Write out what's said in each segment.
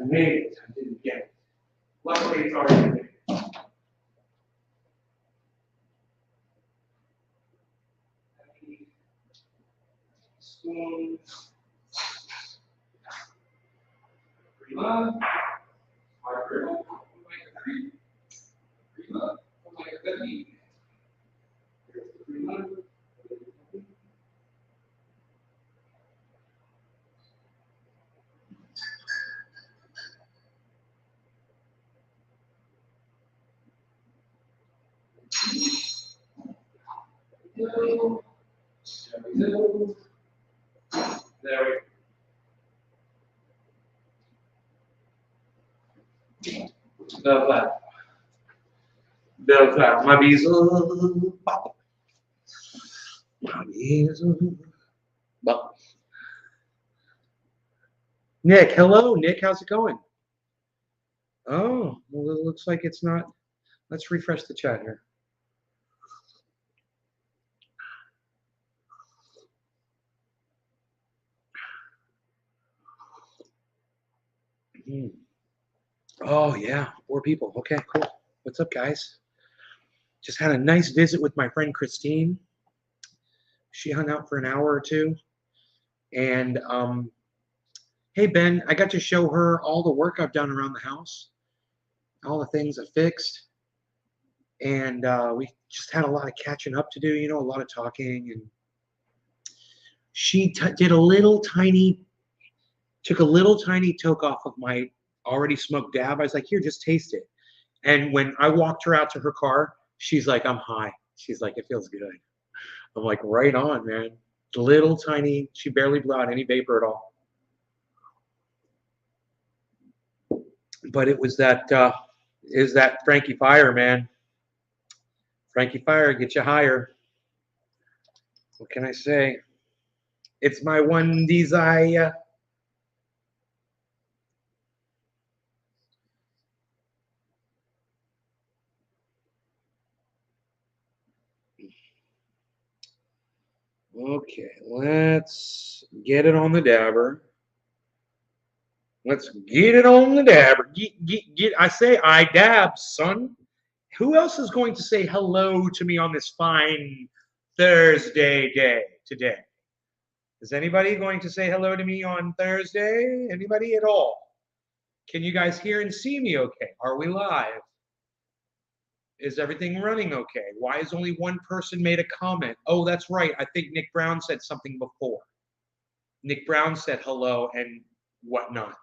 I made it. I didn't get it. Luckily, it's already made. Spoons. Prima. Margarita. Prima. Prima. Prima. There we go. Belfast. My bezel. My bezel. Well, Nick, hello. Nick, how's it going? Oh, well, it looks like it's not. Let's refresh the chat here. Oh, yeah. 4 people. Okay, cool. What's up, guys? Just had a nice visit with my friend Christine. She hung out for an hour or two. And, hey, Ben, I got to show her all the work I've done around the house, all the things I fixed. And we just had a lot of catching up to do, you know, a lot of talking. And she did a little tiny, took a little tiny toke off of my already smoked dab. I was like, here, just taste it. And when I walked her out to her car, she's like, I'm high. She's like, it feels good. I'm like, right on, man. Little tiny, she barely blew out any vapor at all. But it was that, is that Frankie Fire, man. Frankie Fire, get you higher. What can I say? It's my one desire. Okay, let's get it on the dabber. Let's get it on the dabber. Get. I say iDAB, son. Who else is going to say hello to me on this fine Thursday day today? Is anybody going to say hello to me on Thursday? Anybody at all? Can you guys hear and see me okay? Are we live? Is everything running okay? Why has only one person made a comment? Oh, that's right. I think Nick Brown said something before. Nick Brown said hello and whatnot.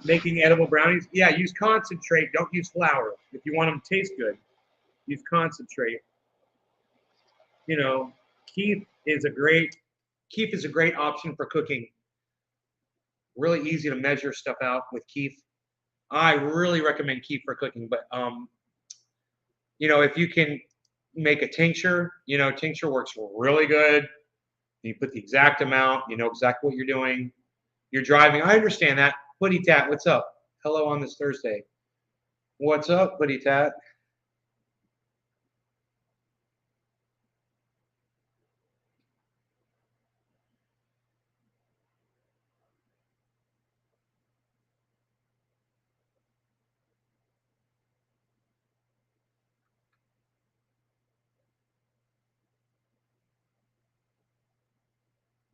Making edible brownies? Yeah, use concentrate. Don't use flour. If you want them to taste good, use concentrate. You know, Keef is a great option for cooking. Really easy to measure stuff out with Keef. I really recommend Keef for cooking, but you know, if you can make a tincture, you know, tincture works really good. You put the exact amount, you know exactly what you're doing. You're driving. I understand that. Buddy Tat, what's up? Hello on this Thursday. What's up, Buddy Tat?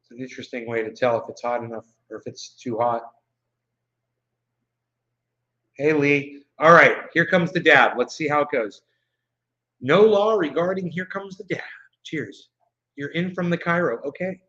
It's an interesting way to tell if it's hot enough or if it's too hot. Hey, Lee. All right, here comes the dab. Let's see how it goes. No law regarding here comes the dab. Cheers. You're in from the Cairo. Okay.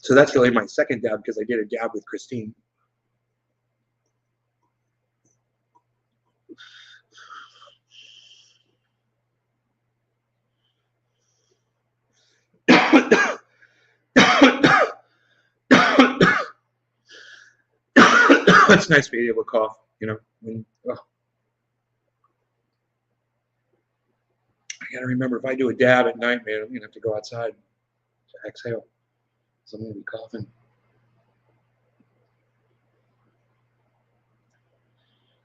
So that's really my second dab because I did a dab with Christine. It's nice being able to cough, you know. When, I gotta remember, if I do a dab at night, man, I'm gonna have to go outside to exhale. So I'm gonna be coughing.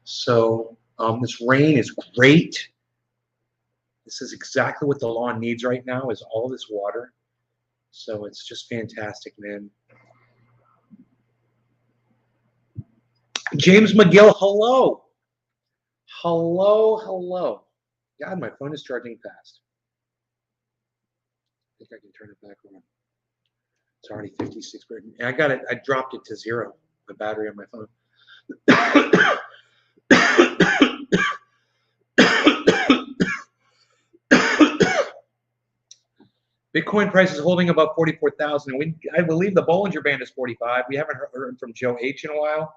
So this rain is great. This is exactly what the lawn needs right now, is all this water. So it's just fantastic, man. James McGill, hello. Hello. God, my phone is charging fast. I think I can turn it back on. It's already 56%. I got it. I dropped it to 0, the battery on my phone. Bitcoin price is holding above 44,000. I believe the Bollinger Band is 45. We haven't heard from Joe H in a while,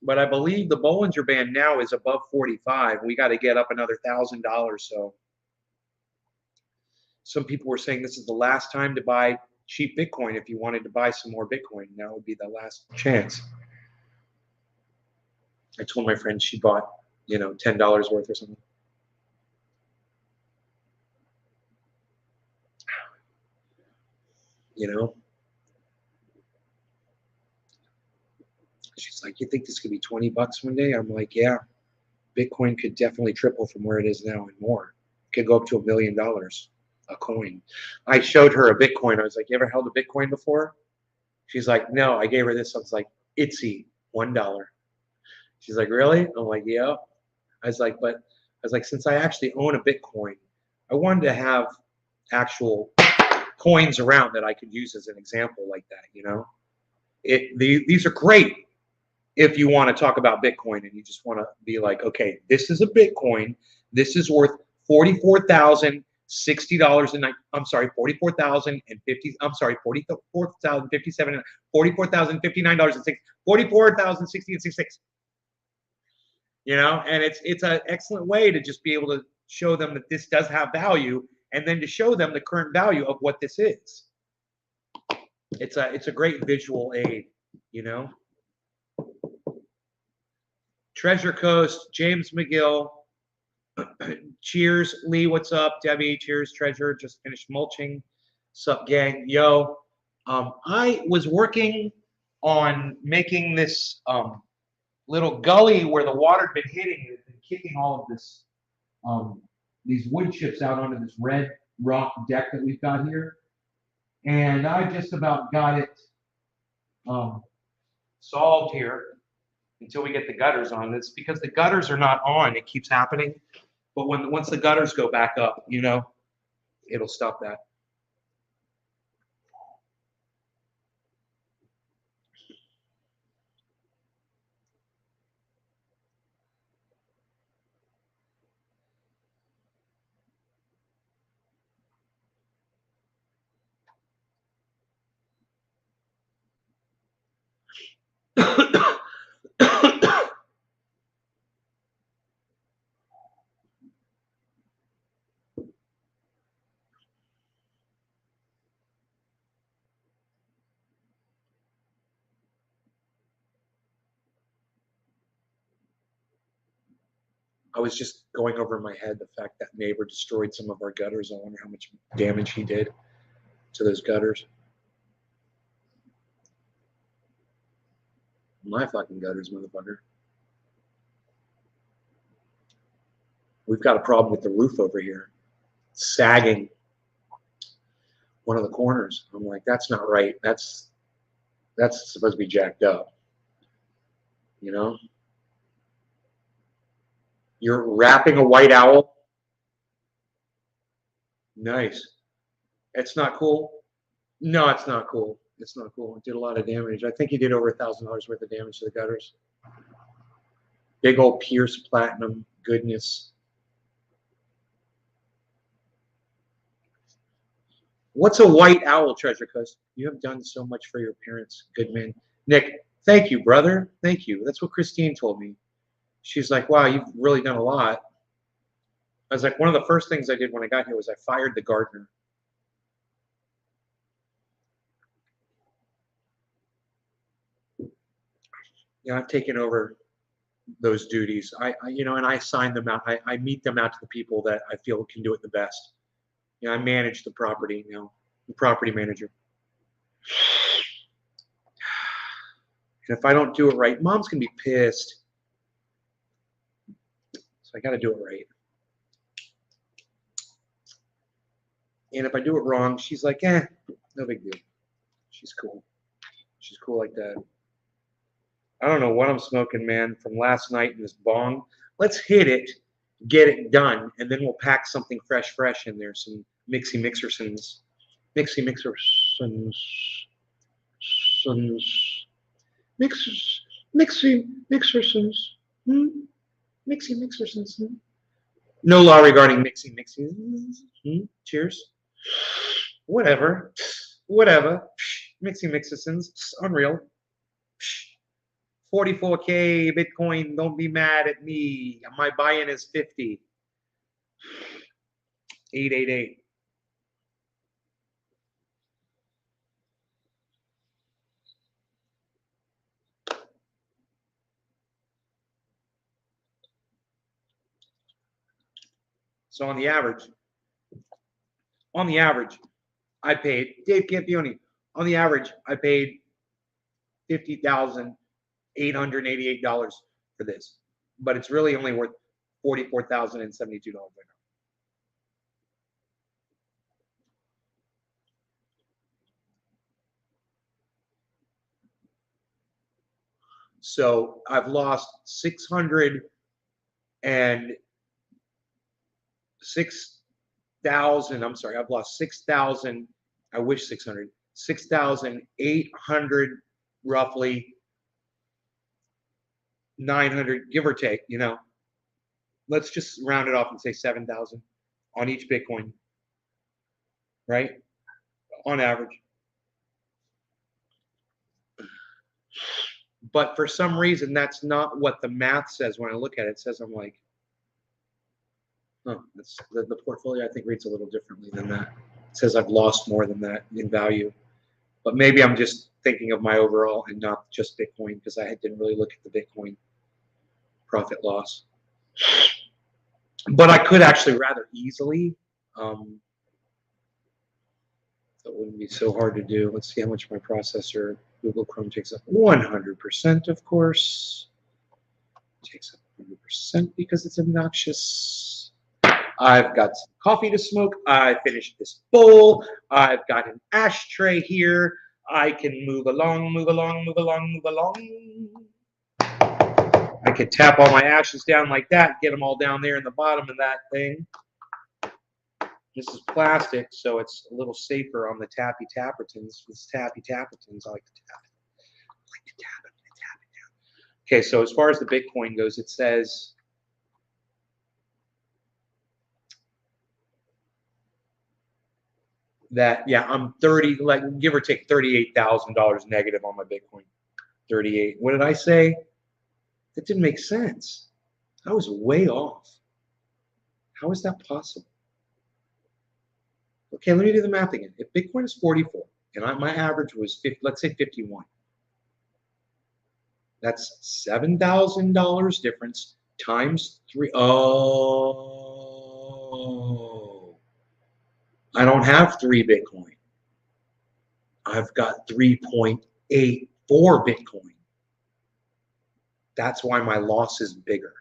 but I believe the Bollinger Band now is above 45. We got to get up another $1,000. So some people were saying this is the last time to buy cheap Bitcoin. If you wanted to buy some more Bitcoin, now would be the last chance. I told my friend she bought, $10 worth or something. She's like, you think this could be 20 bucks one day? I'm like, yeah, Bitcoin could definitely triple from where it is now and more. It could go up to $1 million a coin. I showed her a Bitcoin. I was like, you ever held a Bitcoin before? She's like, no. I gave her this. I was like, itsy, $1. She's like, really? I'm like, yeah. I was like, since I actually own a Bitcoin, I wanted to have actual coins around that I could use as an example like that, These are great if you want to talk about Bitcoin and you just want to be like, okay, this is a Bitcoin. This is worth $44,060 and I'm sorry, $44,050. I'm sorry, $44,057, $44,059 $44,060 and it's an excellent way to just be able to show them that this does have value, and then to show them the current value of what this is. It's a great visual aid, Treasure Coast, James McGill. Cheers, Lee. What's up, Debbie? Cheers, Treasure. Just finished mulching. Sup, gang? Yo, I was working on making this little gully where the water had been hitting. It had been kicking all of this, these wood chips out onto this red rock deck that we've got here, and I just about got it solved here until we get the gutters on. It's because the gutters are not on. It keeps happening. But once the gutters go back up, it'll stop that. I was just going over in my head the fact that neighbor destroyed some of our gutters. I wonder how much damage he did to those gutters. My fucking gutters, motherfucker. We've got a problem with the roof over here. It's sagging one of the corners. I'm like, that's not right. That's supposed to be jacked up. You're wrapping a white owl. Nice. It's not cool. No, it's not cool. It's not cool. It did a lot of damage. I think he did over $1,000 worth of damage to the gutters. Big old Pierce Platinum goodness. What's a white owl treasure? Because you have done so much for your parents. Good man. Nick, thank you, brother. Thank you. That's what Christine told me. She's like, wow, you've really done a lot. I was like, one of the first things I did when I got here was I fired the gardener. You know, I've taken over those duties. You know, and I assign them out. I meet them out to the people that I feel can do it the best. You know, I manage the property, you know, the property manager. And if I don't do it right, mom's going to be pissed. So I got to do it right. And if I do it wrong, she's like, no big deal. She's cool. She's cool like that. I don't know what I'm smoking, man, from last night in this bong. Let's hit it, get it done, and then we'll pack something fresh in there. Some mixy mixersons. Mixy mixersons. Mixy mixersons. Mixy mixersons. No law regarding mixy mixies. Cheers. Whatever. Mixy mixersons. Unreal. 44K Bitcoin. Don't be mad at me. My buy-in is 50. 888. So on the average, I paid Dave Campione. On the average, I paid $50,888 for this, but it's really only worth $44,072 right now. So I've lost 6,000. I'm sorry, I've lost 6,000. I wish 600. 6,800 roughly. 900, give or take, you know. Let's just round it off and say 7,000 on each Bitcoin, right? On average. But for some reason, that's not what the math says when I look at it. It says I'm like, oh, that's, the portfolio I think reads a little differently than that. It says I've lost more than that in value. But maybe I'm just thinking of my overall and not just Bitcoin because I didn't really look at the Bitcoin profit loss. But I could actually rather easily. That wouldn't be so hard to do. Let's see how much my processor, Google Chrome, takes up. 100%, of course. Takes up 100% because it's obnoxious. I've got some coffee to smoke. I finished this bowl. I've got an ashtray here. I can move along. I could tap all my ashes down like that, get them all down there in the bottom of that thing. This is plastic, so it's a little safer on the tappy tappertons. It's tappy tappertons. I like to tap it. I like to tap it and tap it down. Okay, so as far as the Bitcoin goes, it says that, yeah, I'm 30, like give or take $38,000 negative on my Bitcoin. 38. What did I say? That didn't make sense. I was way off. How is that possible? Okay, let me do the math again. If Bitcoin is 44 and my average was 50, let's say 51, that's $7,000 difference times 3. Oh, I don't have 3 Bitcoin. I've got 3.84 Bitcoin. That's why my loss is bigger.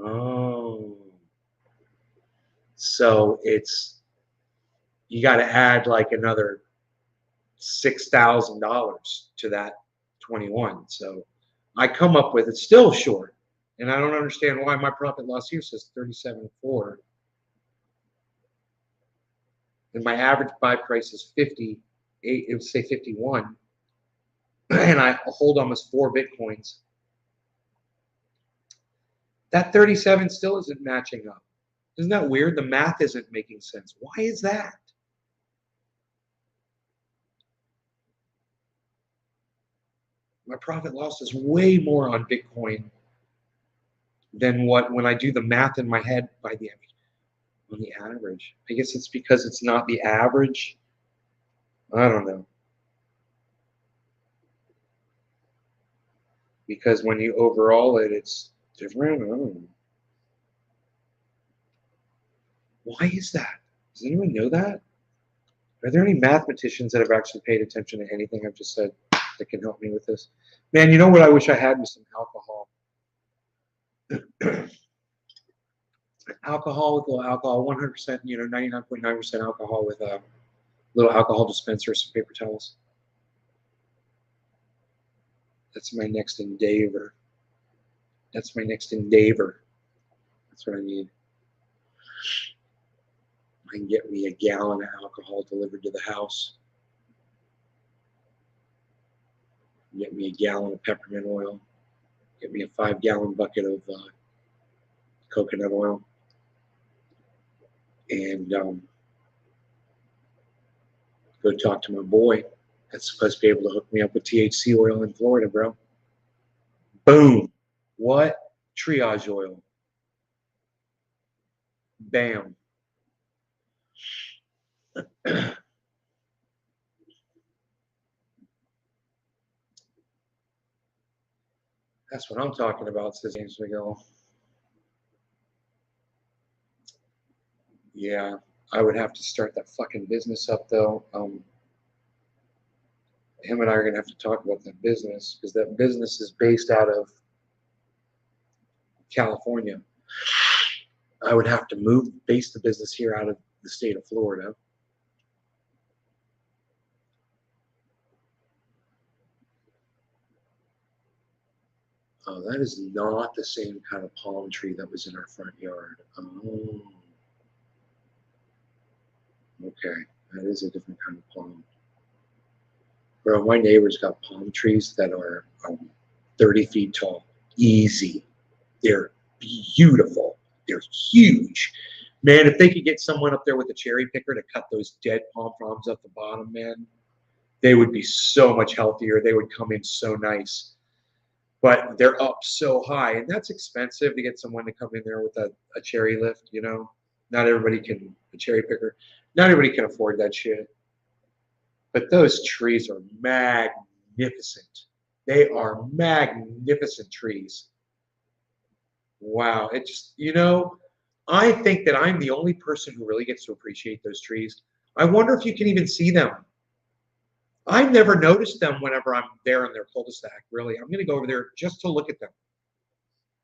Oh, so it's, you got to add like another $6,000 to that 21. So I come up with, it's still short. And I don't understand why my profit loss here says 37.4. And my average buy price is 58, it would say 51. And I hold almost 4 Bitcoins. That 37 still isn't matching up. Isn't that weird? The math isn't making sense. Why is that? My profit loss is way more on Bitcoin than what when I do the math in my head by the on the average. I guess it's because it's not the average. I don't know. Because when you overall it, it's different. I don't know. Why is that? Does anyone know that? Are there any mathematicians that have actually paid attention to anything I've just said that can help me with this? Man, you know what I wish I had was some alcohol. Alcohol with a little alcohol, 100%, 99.9% alcohol with a little alcohol dispenser, some paper towels. That's my next endeavor. That's my next endeavor. That's what I need. I can get me a gallon of alcohol delivered to the house. Get me a gallon of peppermint oil. Get me a 5-gallon bucket of coconut oil. And go talk to my boy that's supposed to be able to hook me up with THC oil in Florida, bro. Boom. What? Triage oil. Bam. That's what I'm talking about, says James McGill. Yeah, I would have to start that fucking business up, though. Him and I are going to have to talk about that business because that business is based out of California. I would have to base the business here out of the state of Florida. Oh, that is not the same kind of palm tree that was in our front yard. Oh. Okay, that is a different kind of palm. Bro, my neighbor's got palm trees that are 30 feet tall. Easy. They're beautiful. They're huge. Man, if they could get someone up there with a cherry picker to cut those dead palm fronds off the bottom, man, they would be so much healthier. They would come in so nice. But they're up so high, and that's expensive to get someone to come in there with a cherry lift, you know? Not everybody can, a cherry picker, not everybody can afford that shit. But those trees are magnificent. They are magnificent trees. Wow. It just, I think that I'm the only person who really gets to appreciate those trees. I wonder if you can even see them. I never noticed them whenever I'm there in their cul-de-sac, really. I'm going to go over there just to look at them.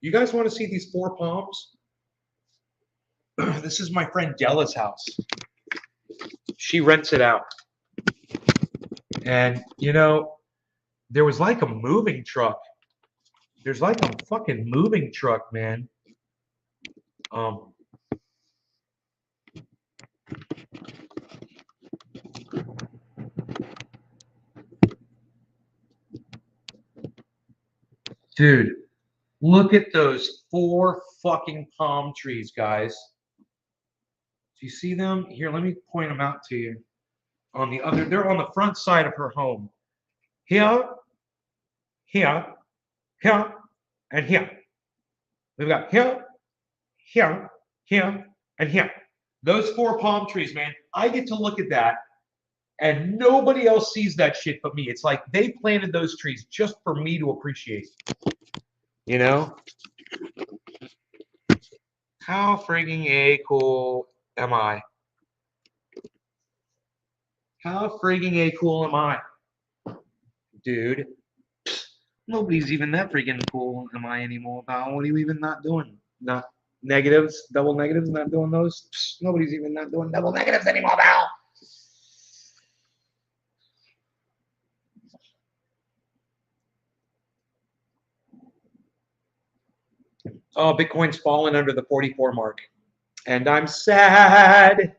You guys want to see these 4 palms? This is my friend Della's house. She rents it out. And, there was like a moving truck. There's like a fucking moving truck, man. Dude, look at those 4 fucking palm trees, guys. Do you see them? Here, let me point them out to you. They're on the front side of her home. Here, here, here, and here. We've got here, here, here, and here. Those 4 palm trees, man. I get to look at that, and nobody else sees that shit but me. It's like they planted those trees just for me to appreciate. You know? How frigging cool am I? How frigging cool am I? Dude. Nobody's even that freaking cool am I anymore, pal. What are you even not doing? Not negatives, double negatives, not doing those? Nobody's even not doing double negatives anymore, pal. Oh, Bitcoin's fallen under the 44 mark. And I'm sad.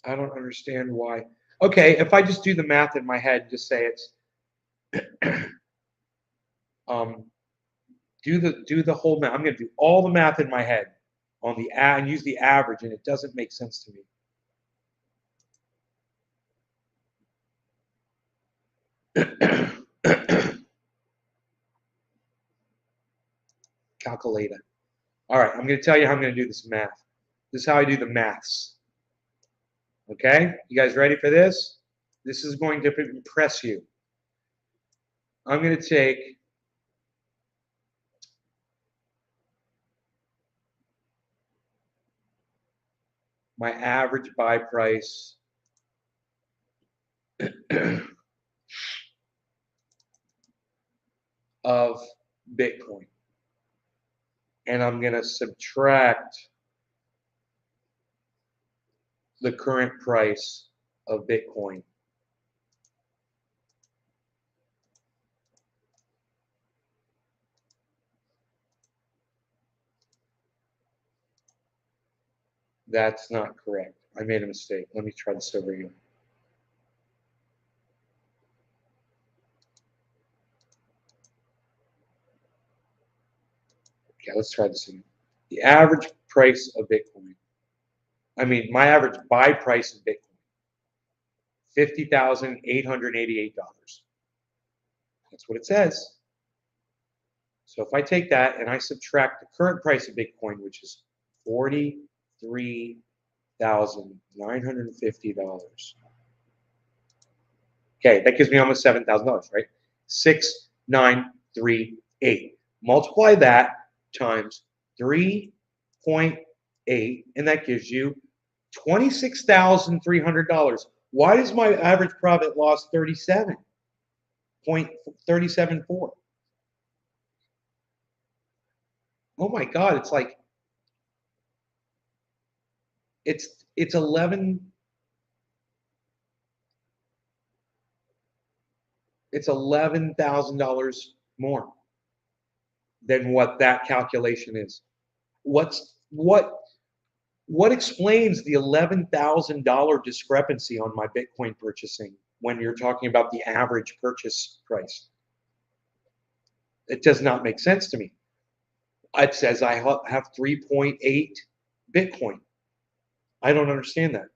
I don't understand why. Okay, if I just do the math in my head, just say it's um, do the whole math. I'm going to do all the math in my head on the and use the average, and it doesn't make sense to me. Calculator. All right, I'm going to tell you how I'm going to do this math. This is how I do the maths. Okay, you guys ready for this? This is going to impress you. I'm going to take my average buy price of Bitcoin, and I'm going to subtract the current price of Bitcoin. That's not correct. I made a mistake. Let me try this over again. Okay, let's try this again. The average price of Bitcoin. My average buy price of Bitcoin, $50,888. That's what it says. So if I take that and I subtract the current price of Bitcoin, which is $43,950. Okay, that gives me almost $7,000, right? 6,938. Multiply that times 3.8, and that gives you $26,300. Why is my average profit loss 37.374? Oh my God, it's like it's 11 it's $11,000 more than what that calculation is. What's what explains the $11,000 discrepancy on my Bitcoin purchasing when you're talking about the average purchase price? It does not make sense to me. It says I have 3.8 Bitcoin. I don't understand that.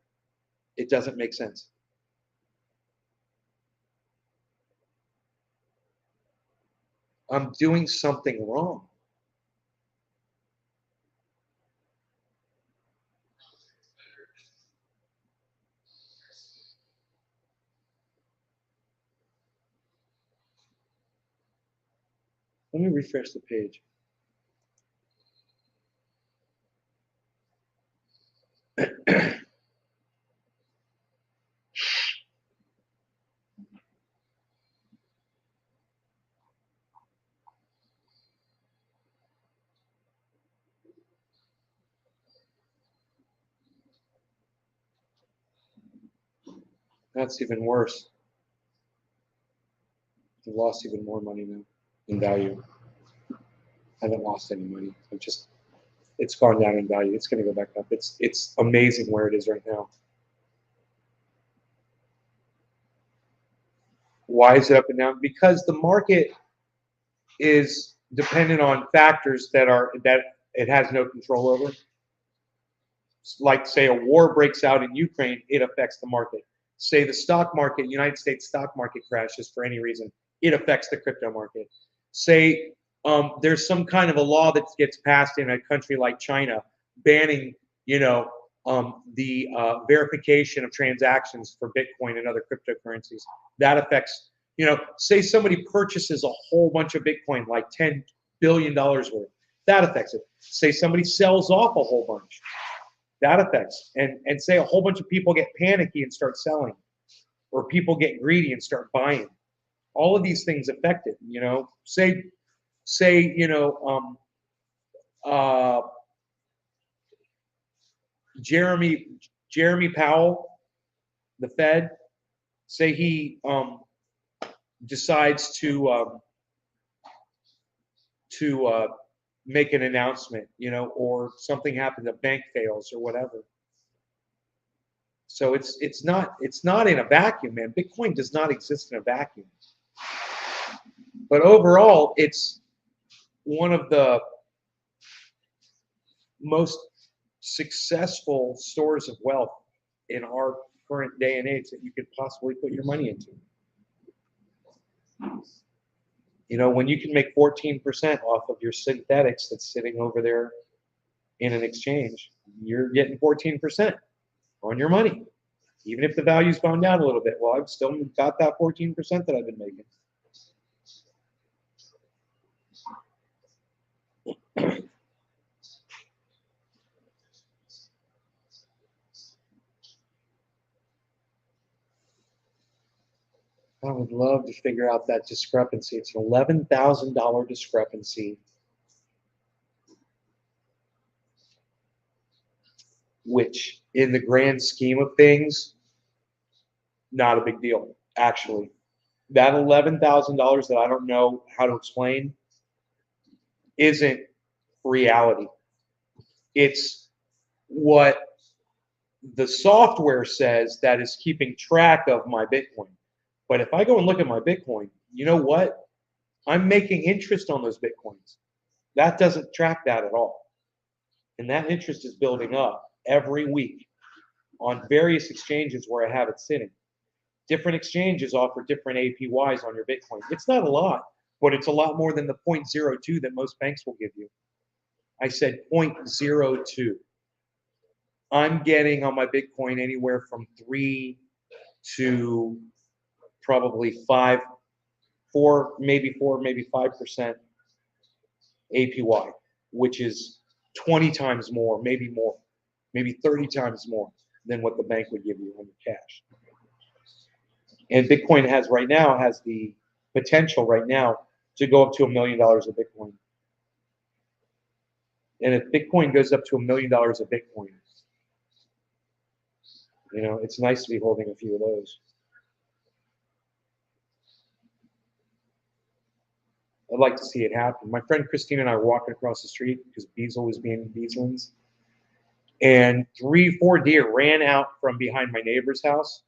It doesn't make sense. I'm doing something wrong. Let me refresh the page. That's even worse. I've lost even more money now in value. I haven't lost any money. It's gone down in value. It's going to go back up. It's amazing where it is right now. Why is it up and down? Because the market is dependent on factors that it has no control over. Like say a war breaks out in Ukraine, it affects the market. Say the stock market, United States stock market crashes for any reason, it affects the crypto market. Say there's some kind of a law that gets passed in a country like China banning, the verification of transactions for Bitcoin and other cryptocurrencies. That affects, say somebody purchases a whole bunch of Bitcoin, like $10 billion worth. That affects it. Say somebody sells off a whole bunch. That affects. And say a whole bunch of people get panicky and start selling, or people get greedy and start buying. All of these things affect it. Say uh, Jeremy Powell, the Fed, say he decides to make an announcement, or something happens, a bank fails or whatever. So it's not in a vacuum, man. Bitcoin does not exist in a vacuum. But overall, it's one of the most successful stores of wealth in our current day and age that you could possibly put your money into. You know, when you can make 14% off of your synthetics that's sitting over there in an exchange, you're getting 14% on your money. Even if the value's gone down a little bit, well, I've still got that 14% that I've been making. I would love to figure out that discrepancy. It's an $11,000 discrepancy, which in the grand scheme of things, not a big deal, actually. That $11,000 that I don't know how to explain isn't reality. It's what the software says that is keeping track of my Bitcoin. But if I go and look at my Bitcoin, you know what? I'm making interest on those Bitcoins. That doesn't track that at all. And that interest is building up every week on various exchanges where I have it sitting. Different exchanges offer different APYs on your Bitcoin. It's not a lot, but it's a lot more than the 0.02 that most banks will give you. I said 0.02. I'm getting on my Bitcoin anywhere from 3 to probably 5, 4, maybe 5% APY, which is 20 times more, maybe 30 times more than what the bank would give you on your cash. And Bitcoin has the potential right now to go up to $1 million of Bitcoin. And if Bitcoin goes up to $1 million of Bitcoin, you know, it's nice to be holding a few of those. I'd like to see it happen. My friend Christine and I were walking across the street because Beazle was being Beazlins. And 3-4 deer ran out from behind my neighbor's house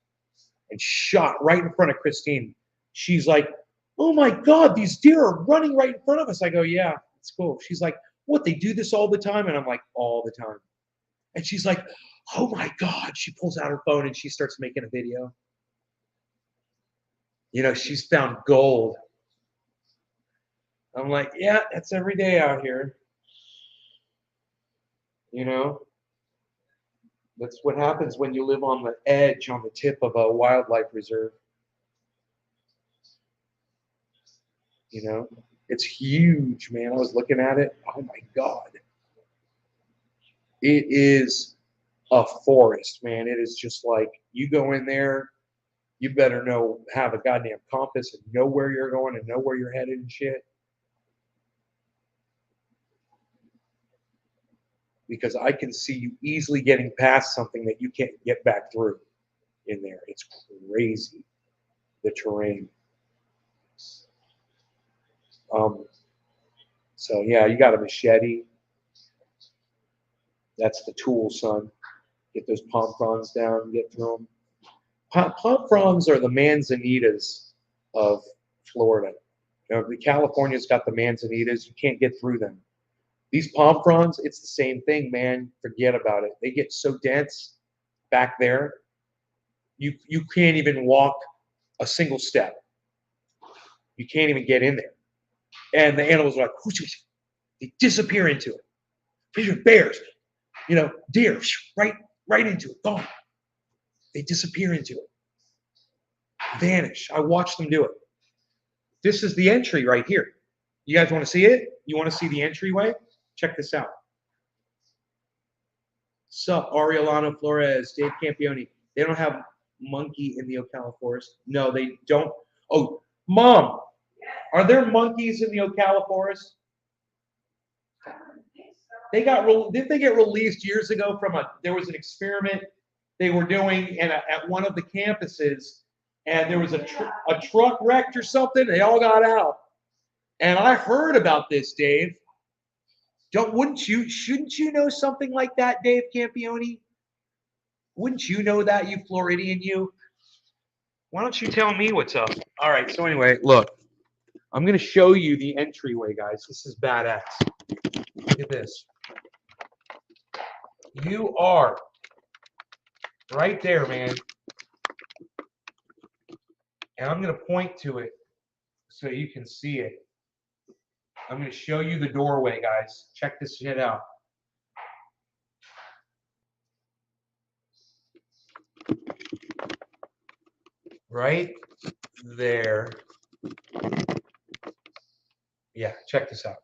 and shot right in front of Christine. She's like, "Oh my God, these deer are running right in front of us." I go, "Yeah, it's cool." She's like, "What, they do this all the time?" And I'm like, "All the time." And she's like, "Oh my God." She pulls out her phone and she starts making a video. You know, she's found gold. I'm like, "Yeah, that's every day out here." You know, that's what happens when you live on the edge, on the tip of a wildlife reserve. You know, it's huge, man. I was looking at it. Oh my God. It is a forest, man. It is just like you go in there, you better have a goddamn compass and know where you're going and know where you're headed and shit. Because I can see you easily getting past something that you can't get back through in there. It's crazy, the terrain. So yeah, you got a machete. That's the tool, son. Get those palm fronds down, get through them. Palm fronds are the manzanitas of Florida. You know, California's got the manzanitas. You can't get through them. These palm fronds, it's the same thing, man. Forget about it. They get so dense back there, you can't even walk a single step. You can't even get in there. And the animals are like, they disappear into it. These are bears, you know, deer, right into it, gone. They disappear into it, vanish. I watch them do it. This is the entry right here. You guys want to see it? You want to see the entryway? Check this out. Sup, Ariolano Flores, Dave Campione. They don't have monkey in the Ocala forest. No, they don't. Oh, Mom, are there monkeys in the Ocala forest? Didn't they get released years ago from there was an experiment they were doing at one of the campuses, and there was a truck wrecked or something. They all got out. And I heard about this, Dave. Shouldn't you know something like that, Dave Campione? Wouldn't you know that, you Floridian, you? Why don't you tell me what's up? All right, so anyway, look. I'm going to show you the entryway, guys. This is badass. Look at this. You are right there, man. And I'm going to point to it so you can see it. I'm going to show you the doorway, guys. Check this shit out. Right there. Yeah, check this out.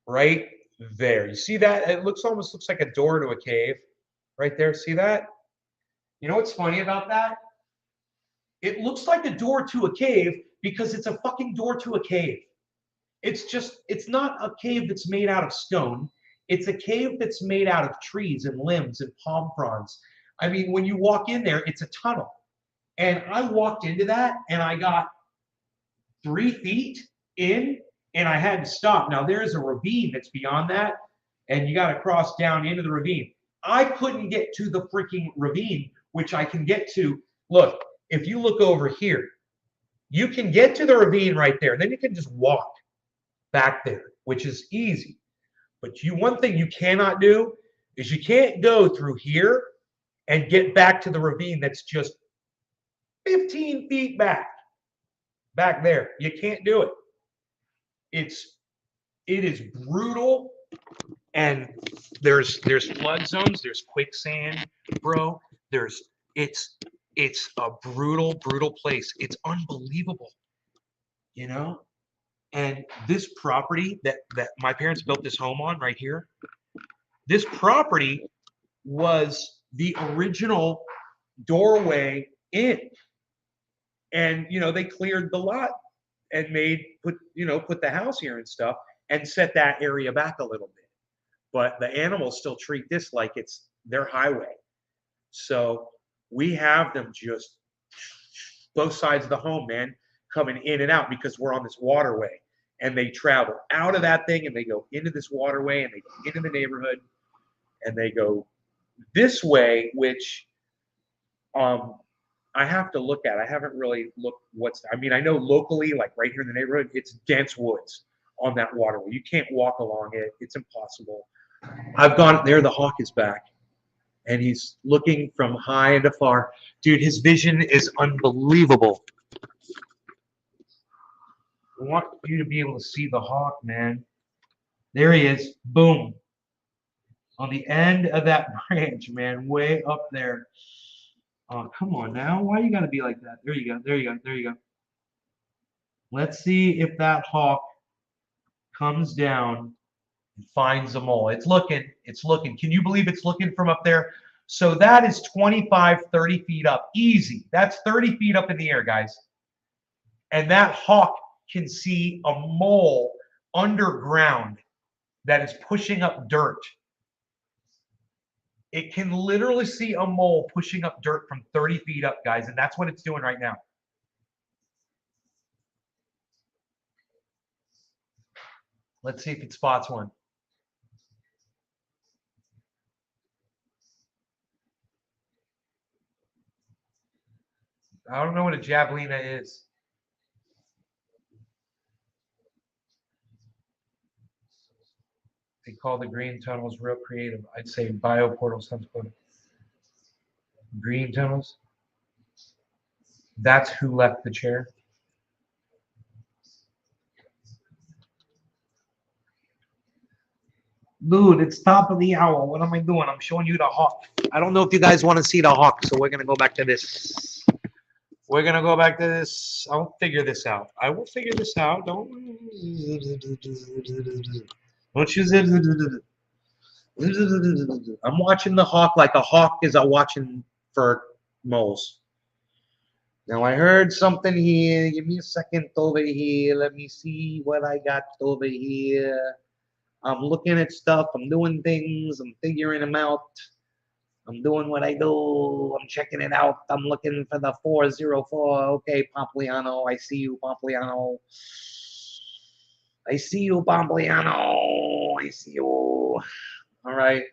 Right there. You see that? It almost looks like a door to a cave. Right there. See that? You know what's funny about that? It looks like a door to a cave because it's a fucking door to a cave. It's not a cave that's made out of stone. It's a cave that's made out of trees and limbs and palm fronds. I mean, when you walk in there, it's a tunnel. And I walked into that and I got 3 feet in and I had to stop. Now, there's a ravine that's beyond that, and you got to cross down into the ravine. I couldn't get to the freaking ravine, which I can get to. Look, if you look over here, you can get to the ravine right there. Then you can just walk back there, which is easy. But one thing you cannot do is you can't go through here and get back to the ravine that's just 15 feet back there. You can't do it. It is brutal, and there's flood zones, there's quicksand, bro. It's a brutal place. It's unbelievable, you know. And this property that my parents built this home on right here, this property was the original doorway in. And, you know, they cleared the lot and put the house here and stuff and set that area back a little bit. But the animals still treat this like it's their highway. So we have them just both sides of the home, man, coming in and out because we're on this waterway. And they travel out of that thing and they go into this waterway and they go into the neighborhood and they go this way, which I have to look at. I haven't really looked I know locally, like right here in the neighborhood, it's dense woods on that waterway. You can't walk along it. It's impossible. I've gone there. The hawk is back and he's looking from high and afar. Dude, his vision is unbelievable. I want you to be able to see the hawk, man. There he is. Boom. On the end of that branch, man, way up there. Oh, come on now. Why you got to be like that? There you go. There you go. There you go. Let's see if that hawk comes down and finds a mole. It's looking. It's looking. Can you believe it's looking from up there? So that is 25, 30 feet up. Easy. That's 30 feet up in the air, guys. And that hawk can see a mole underground that is pushing up dirt. It can literally see a mole pushing up dirt from 30 feet up, guys, and that's what it's doing right now. Let's see if it spots one. I don't know what a javelina is. They call the green tunnels real creative. I'd say bioportal sounds good. Green tunnels. That's who left the chair. Dude, it's top of the hour. What am I doing? I'm showing you the hawk. I don't know if you guys want to see the hawk, so we're going to go back to this. We're going to go back to this. I'll figure this out. I will figure this out. Don't you I'm watching the hawk like a hawk is watching for moles. Now I heard something here. Give me a second over here. Let me see what I got over here. I'm looking at stuff. I'm doing things. I'm figuring them out. I'm doing what I do. I'm checking it out. I'm looking for the 404. Okay, Pompliano. I see you, Pompliano. I see you, Pompliano. I see you. All right.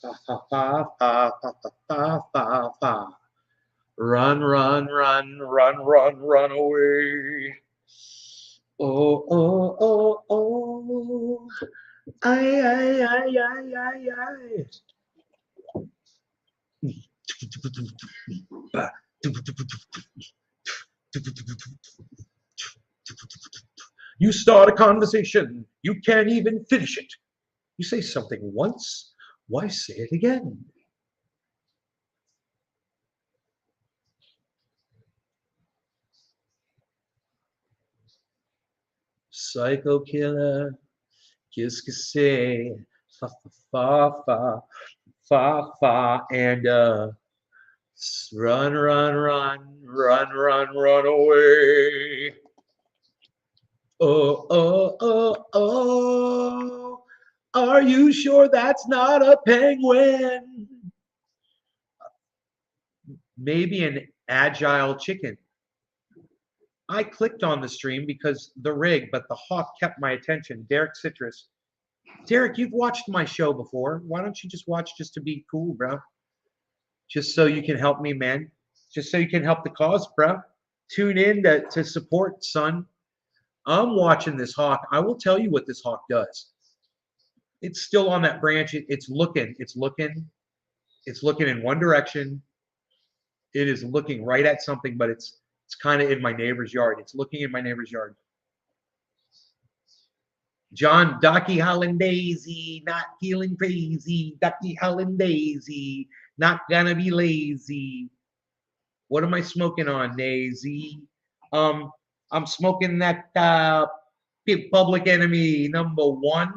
Fa, fa, fa, fa, fa, fa, fa, fa, fa. Run, run, run, run, run, run away. Oh, oh, oh, oh. Ay, ay, ay, ay, ay, ay. You start a conversation, you can't even finish it. You say something once, why say it again? Psycho killer, qu'est-ce que c'est? Fa fa fa fa fa and run run run run run run away. Oh oh oh oh. Are you sure that's not a penguin? Maybe an agile chicken. I clicked on the stream because the rig, but the hawk kept my attention. Derek Citrus. Derek, you've watched my show before. Why don't you just watch just to be cool, bro? Just so you can help me, man. Just so you can help the cause, bro. Tune in to support, son. I'm watching this hawk. I will tell you what this hawk does. It's still on that branch. It's looking in one direction. It is looking right at something, but it's kind of in my neighbor's yard. It's looking in my neighbor's yard. John, Docky Hollandaisy, not feeling crazy. Docky Hollandaisy, not gonna be lazy. What am I smoking on, Daisy? I'm smoking that Public Enemy number one.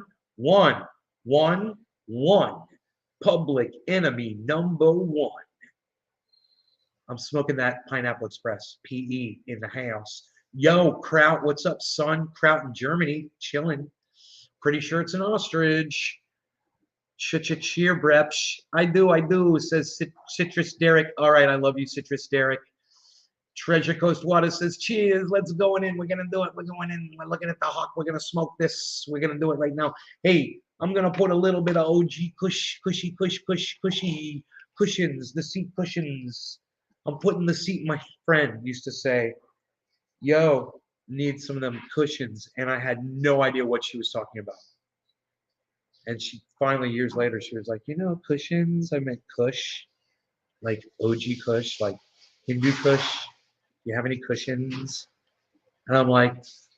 Public Enemy number one. I'm smoking that Pineapple Express, PE in the house. Yo, Kraut, what's up, son? Kraut in Germany, chilling. Pretty sure it's an ostrich. Cheer, Breps. I do, says Citrus Derek. All right, I love you, Citrus Derek. Treasure Coast Water says, cheers, let's go in. We're going to do it. We're going in. We're looking at the hawk. We're going to smoke this. We're going to do it right now. Hey, I'm going to put a little bit of OG cushy cushions, the seat cushions. I'm putting the seat, my friend used to say, yo, need some of them cushions. And I had no idea what she was talking about. And she finally, years later, she was like, cushions, I meant Kush, like OG Kush, like Hindu Kush. You have any cushions? And I'm like,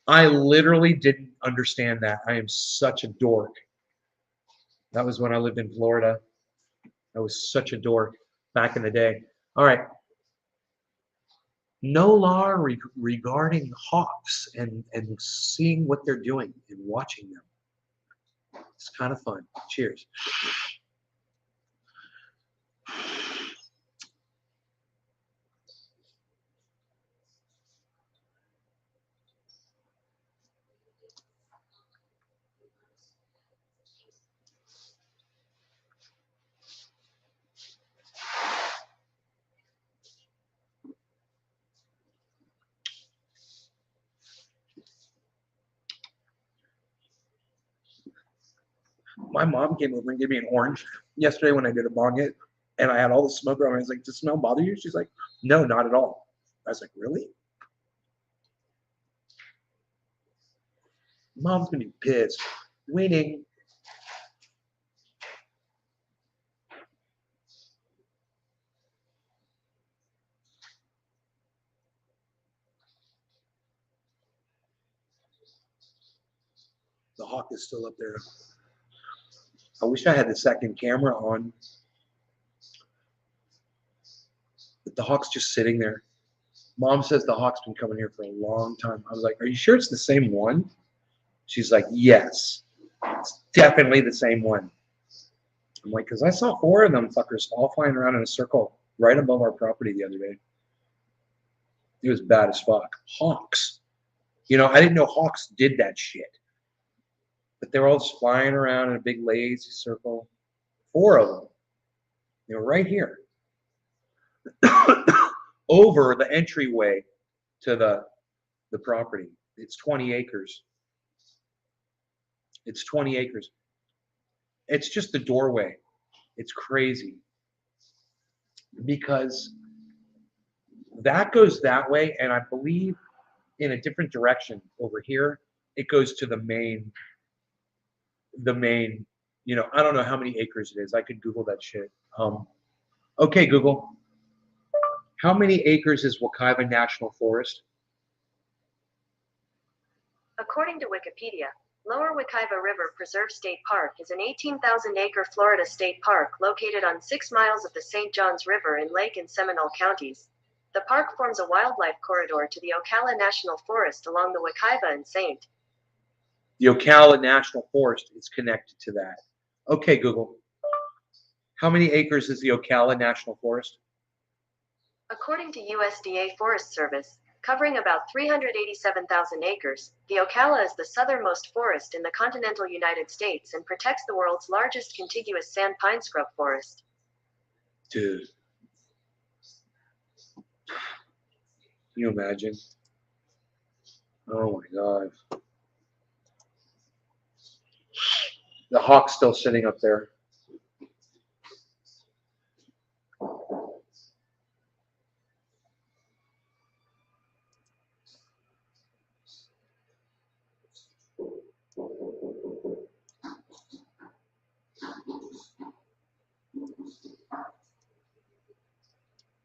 I literally didn't understand that. I am such a dork. That was when I lived in Florida. I was such a dork back in the day. All right. No law regarding hawks and seeing what they're doing and watching them. It's kind of fun. Cheers. My mom came over and gave me an orange yesterday when I did a bong hit, and I had all the smoke around. I was like, does the smell bother you? She's like, no, not at all. I was like, really? Mom's gonna be pissed. Winning. The hawk is still up there. I wish I had the second camera on. But the hawk's just sitting there. Mom says the hawk's been coming here for a long time. I was like, are you sure it's the same one? She's like, yes, it's definitely the same one. I'm like, because I saw 4 of them fuckers all flying around in a circle right above our property the other day. It was bad as fuck. Hawks. I didn't know hawks did that shit. But they were all just flying around in a big lazy circle. 4 of them. They were right here. Over the entryway to the property. It's 20 acres. It's 20 acres. It's just the doorway. It's crazy because that goes that way, and I believe in a different direction over here. It goes to the main. I don't know how many acres it is. I could Google that shit. Okay, Google. How many acres is Wekiva National Forest? According to Wikipedia, Lower Wekiva River Preserve State Park is an 18,000-acre Florida state park located on 6 miles of the St. Johns River in Lake and Seminole counties. The park forms a wildlife corridor to the Ocala National Forest along the Wekiva and St. The Ocala National Forest is connected to that. Okay, Google. How many acres is the Ocala National Forest? According to USDA Forest Service, covering about 387,000 acres, the Ocala is the southernmost forest in the continental United States and protects the world's largest contiguous sand pine scrub forest. Dude. Can you imagine? Oh my God. The hawk's still sitting up there.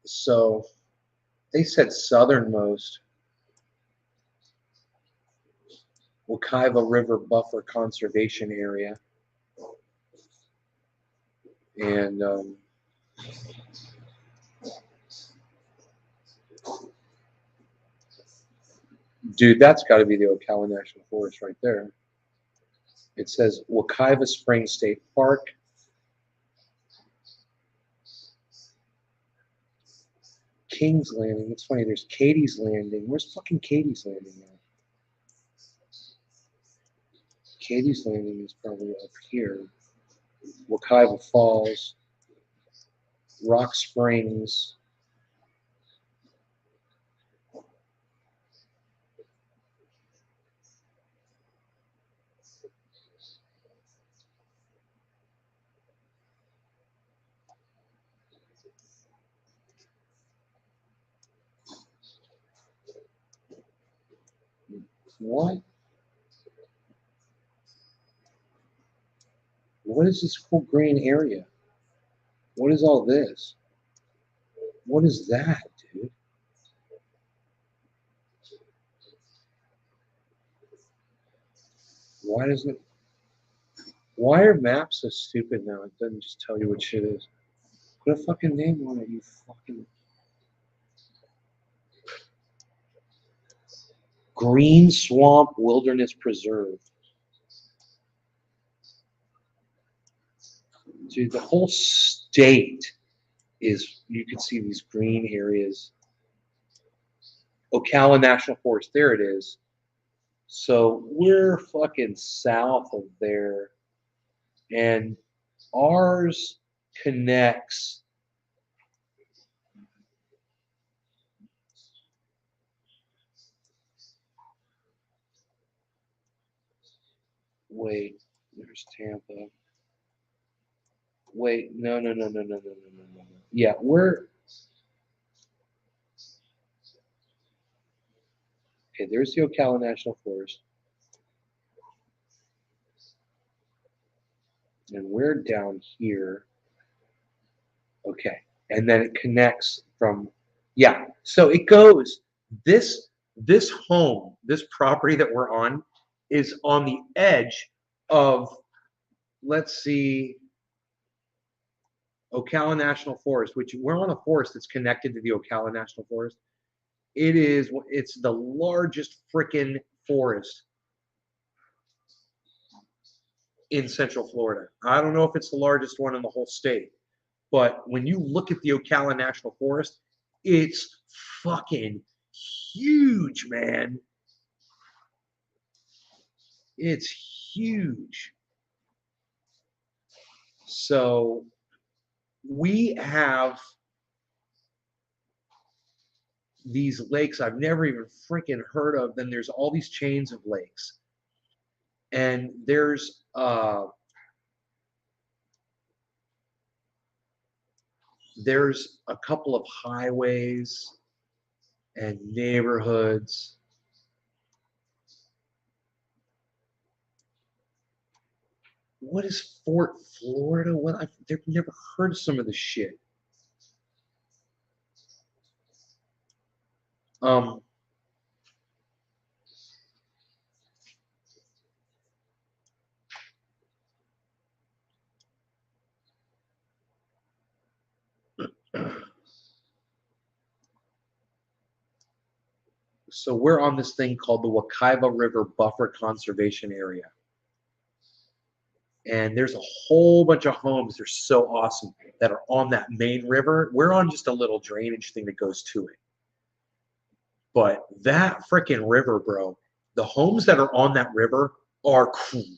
So they said southernmost Wekiva River Buffer Conservation Area. And dude, that's got to be the Ocala National Forest right there. It says Wekiva Springs State Park. King's Landing. It's funny, there's Katie's Landing. Where's fucking Katie's Landing now? Katie's Landing is probably up here. Wekiva Falls. Rock Springs. What? What is this cool green area? What is all this? What is that, dude? Why doesn't it? Why are maps so stupid now? It doesn't just tell you what shit is. Put a fucking name on it, you fucking. Green Swamp Wilderness Preserve. Dude, the whole state is, you can see these green areas. Ocala National Forest, there it is. So we're fucking south of there. And ours connects. Wait, there's Tampa. Wait, no. Yeah, we're. Okay, there's the Ocala National Forest. And we're down here. Okay, and then it connects from, yeah. So it goes, this home, this property that we're on is on the edge of, let's see, Ocala National Forest, which we're on a forest that's connected to the Ocala National Forest. It's the largest frickin' forest in Central Florida. I don't know if it's the largest one in the whole state, but when you look at the Ocala National Forest, it's fucking huge, man. It's huge. So we have these lakes I've never even freaking heard of. Then there's all these chains of lakes. And there's there's a couple of highways and neighborhoods. What is Fort Florida? What I've never heard of some of this shit. So we're on this thing called the Wekiva River Buffer Conservation Area. And there's a whole bunch of homes, they're so awesome, that are on that main river. We're on just a little drainage thing that goes to it. But that freaking river, bro, the homes that are on that river are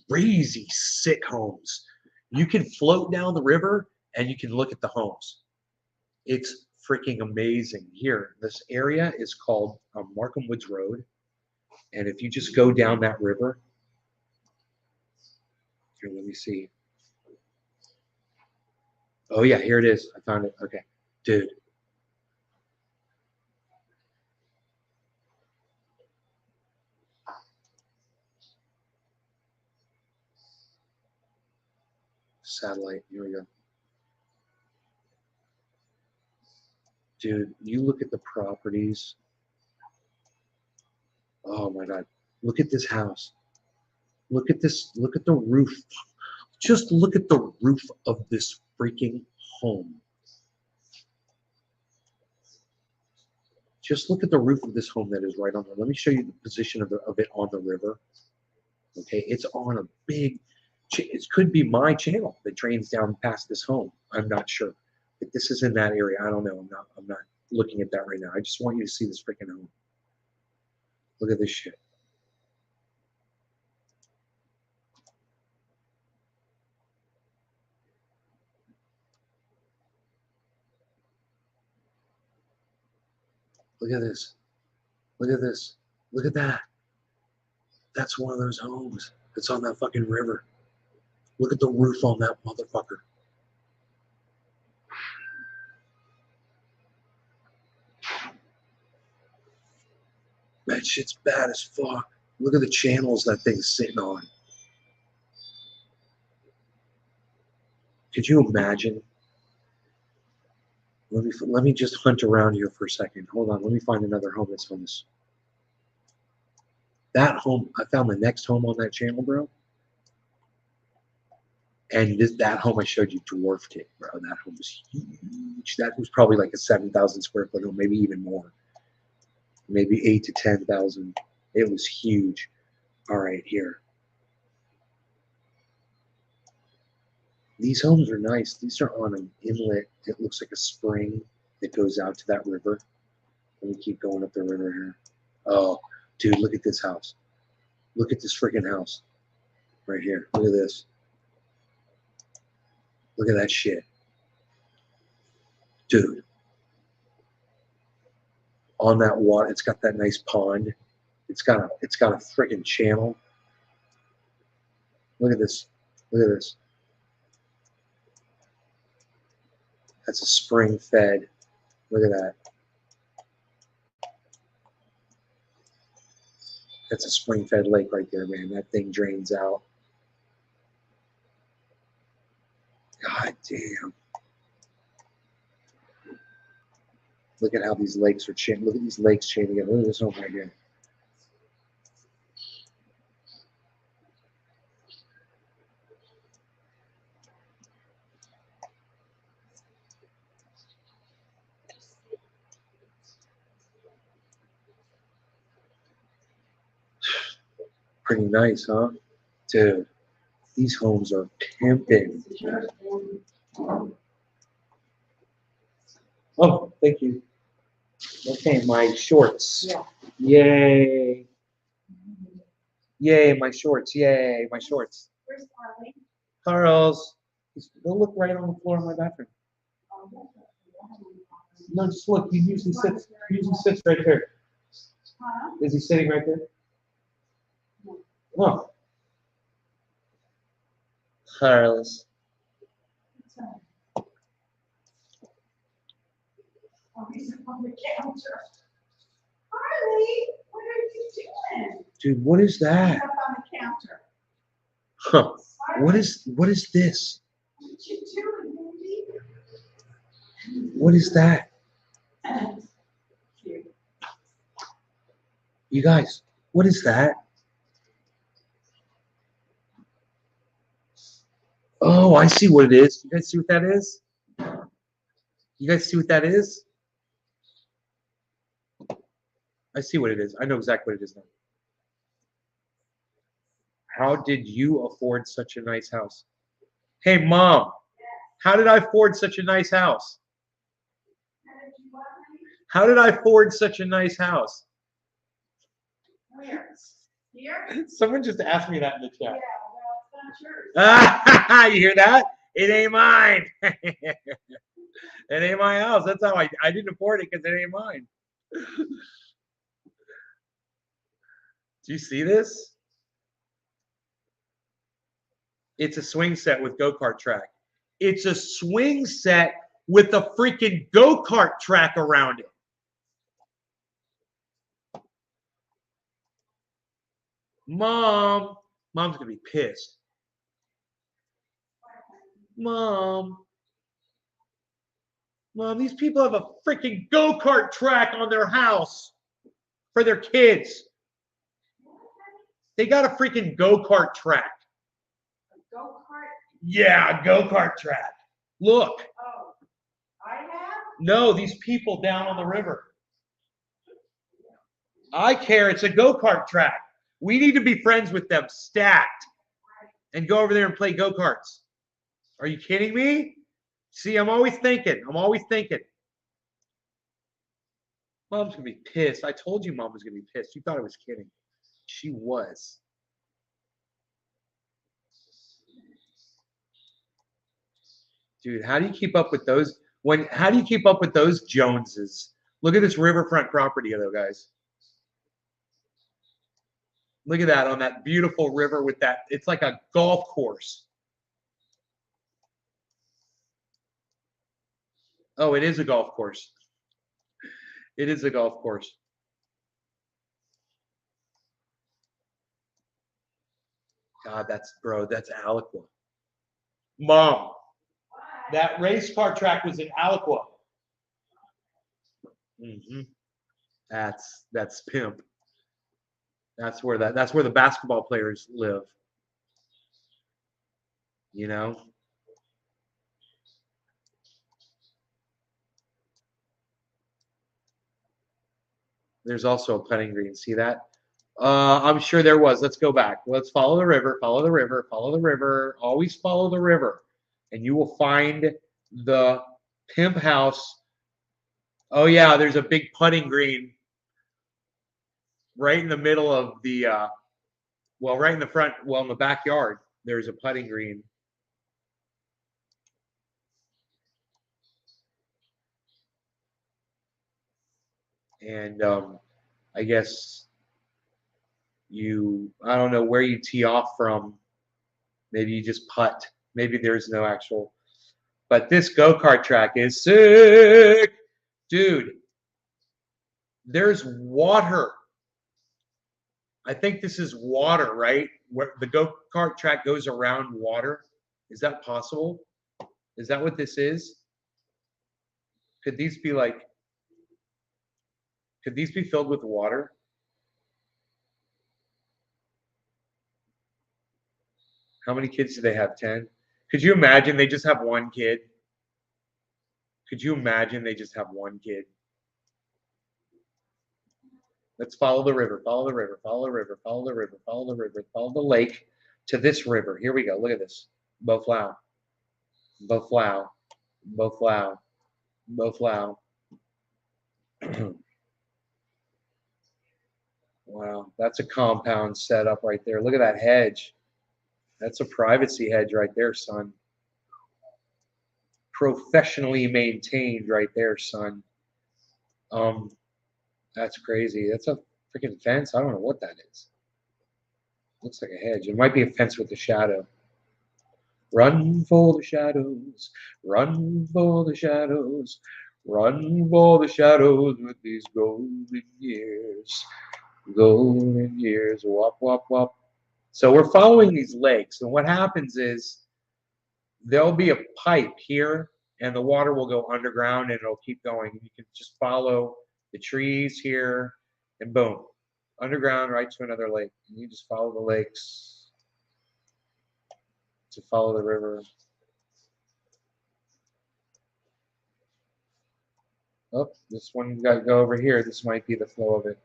crazy sick homes. You can float down the river and you can look at the homes. It's freaking amazing. Here, this area is called Markham Woods Road. And if you just go down that river, here, let me see. Oh yeah, here it is. I found it. Okay, dude. Satellite, here we go. Dude, you look at the properties. Oh my God. Look at this house. Look at this. Look at the roof. Just look at the roof of this freaking home. Just look at the roof of this home that is right on there. Let me show you the position of it on the river. Okay, it's on a big, it could be my channel that drains down past this home. I'm not sure. But this is in that area. I don't know. I'm not looking at that right now. I just want you to see this freaking home. Look at this shit. Look at this. Look at this. Look at that. That's one of those homes that's on that fucking river. Look at the roof on that motherfucker. That shit's bad as fuck. Look at the channels that thing's sitting on. Could you imagine? Let me just hunt around here for a second. Hold on. Let me find another home that's on this. That home, I found the next home on that channel, bro. And that home I showed you dwarfed it, bro. That home was huge. That was probably like a 7,000 square foot home, maybe even more. Maybe 8 to 10,000. It was huge. All right, here. These homes are nice. These are on an inlet. It looks like a spring that goes out to that river. Let me keep going up the river here. Oh, dude, look at this house. Look at this freaking house. Right here. Look at this. Look at that shit. Dude. On that water, it's got that nice pond. It's got a freaking channel. Look at this. Look at this. That's a spring fed. Look at that. That's a spring fed lake right there, man. That thing drains out. God damn. Look at how these lakes are chained. Look at these lakes chained together. Look at this home right here. Pretty nice, huh? Dude, these homes are pimping. Oh, thank you. Okay, my shorts. Yeah. Yay. Yay, my shorts. Yay, my shorts. Where's Carly? Carl's. Go look right on the floor in my bathroom. No, just look. He usually sits right there. Huh? Is he sitting right there? Oh. Carlos. Oh, he's up on the counter. Harley, what are you doing? Dude, what is He's that? up on the counter. Huh. Harley, What is this? what you doing, baby? What is that? Cute. You guys, what is that? Oh, I see what it is. You guys see what that is? You guys see what that is? I see what it is. I know exactly what it is now. How did you afford such a nice house? Hey, Mom, how did I afford such a nice house? How did I afford such a nice house? Where? Here? Someone just asked me that in the Yeah, chat. well, it's not yours. You hear that? It ain't mine. It ain't my house. That's how I didn't afford it because it ain't mine. Do you see this? It's a swing set with go-kart track. It's a swing set with a freaking go-kart track around it. Mom's gonna be pissed. Mom, these people have a freaking go-kart track on their house for their kids. They got a freaking go-kart track. A go-kart? Yeah, a go-kart track. Look. Oh, I have? No, these people down on the river. I care. It's a go-kart track. We need to be friends with them, stacked, and go over there and play go-karts. Are you kidding me? See, I'm always thinking. Mom's going to be pissed. I told you Mom was going to be pissed. You thought I was kidding. She was. Dude, how do you keep up with those? How do you keep up with those Joneses? Look at this riverfront property, though, guys. Look at that on that beautiful river with that. It's like a golf course. Oh, it is a golf course. It is a golf course. God, that's Aliqua. Mom, that race car track was in Aliqua. Mm-hmm. That's pimp. That's where the basketball players live. You know? There's also a putting green. See that? I'm sure there was. Let's go back. Let's follow the river, follow the river, follow the river. Always follow the river. And you will find the pimp house. Oh, yeah, there's a big putting green right in the middle of the, right in the front, in the backyard, there's a putting green. And I guess I don't know where you tee off from. Maybe you just putt. Maybe there's no actual. But this go-kart track is sick. Dude, there's water. I think this is water, right? Where the go-kart track goes around water. Is that possible? Is that what this is? Could these be filled with water? How many kids do they have? 10? Could you imagine they just have one kid? Could you imagine they just have one kid? Let's follow the river, follow the river, follow the river, follow the river, follow the river, follow the lake to this river. Here we go. Look at this. Boflow. Boflow. Boflow. Boflow. Wow, that's a compound set up right there. Look at that hedge. That's a privacy hedge right there, son. Professionally maintained right there, son. That's crazy. That's a freaking fence. I don't know what that is. Looks like a hedge. It might be a fence with a shadow. Run for the shadows. Run for the shadows. Run for the shadows with these golden years. Golden years. Wop, wop, wop. So we're following these lakes. And what happens is there'll be a pipe here and the water will go underground and it'll keep going. You can just follow the trees here and boom, underground right to another lake. And you just follow the lakes to follow the river. Oh, this one got to go over here. This might be the flow of it.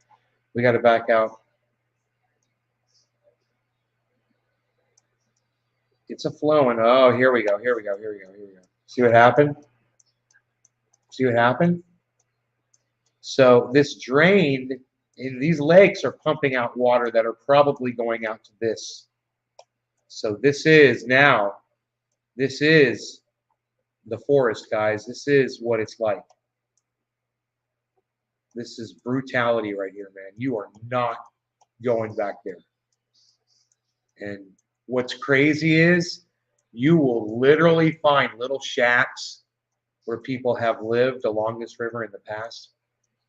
We got to back out. It's a flowing. Oh, here we go. Here we go. Here we go. Here we go. See what happened? See what happened? So this drained, and these lakes are pumping out water that are probably going out to this. So this is now, this is the forest, guys. This is what it's like. This is brutality right here, man. You are not going back there. And what's crazy is you will literally find little shacks where people have lived along this river in the past.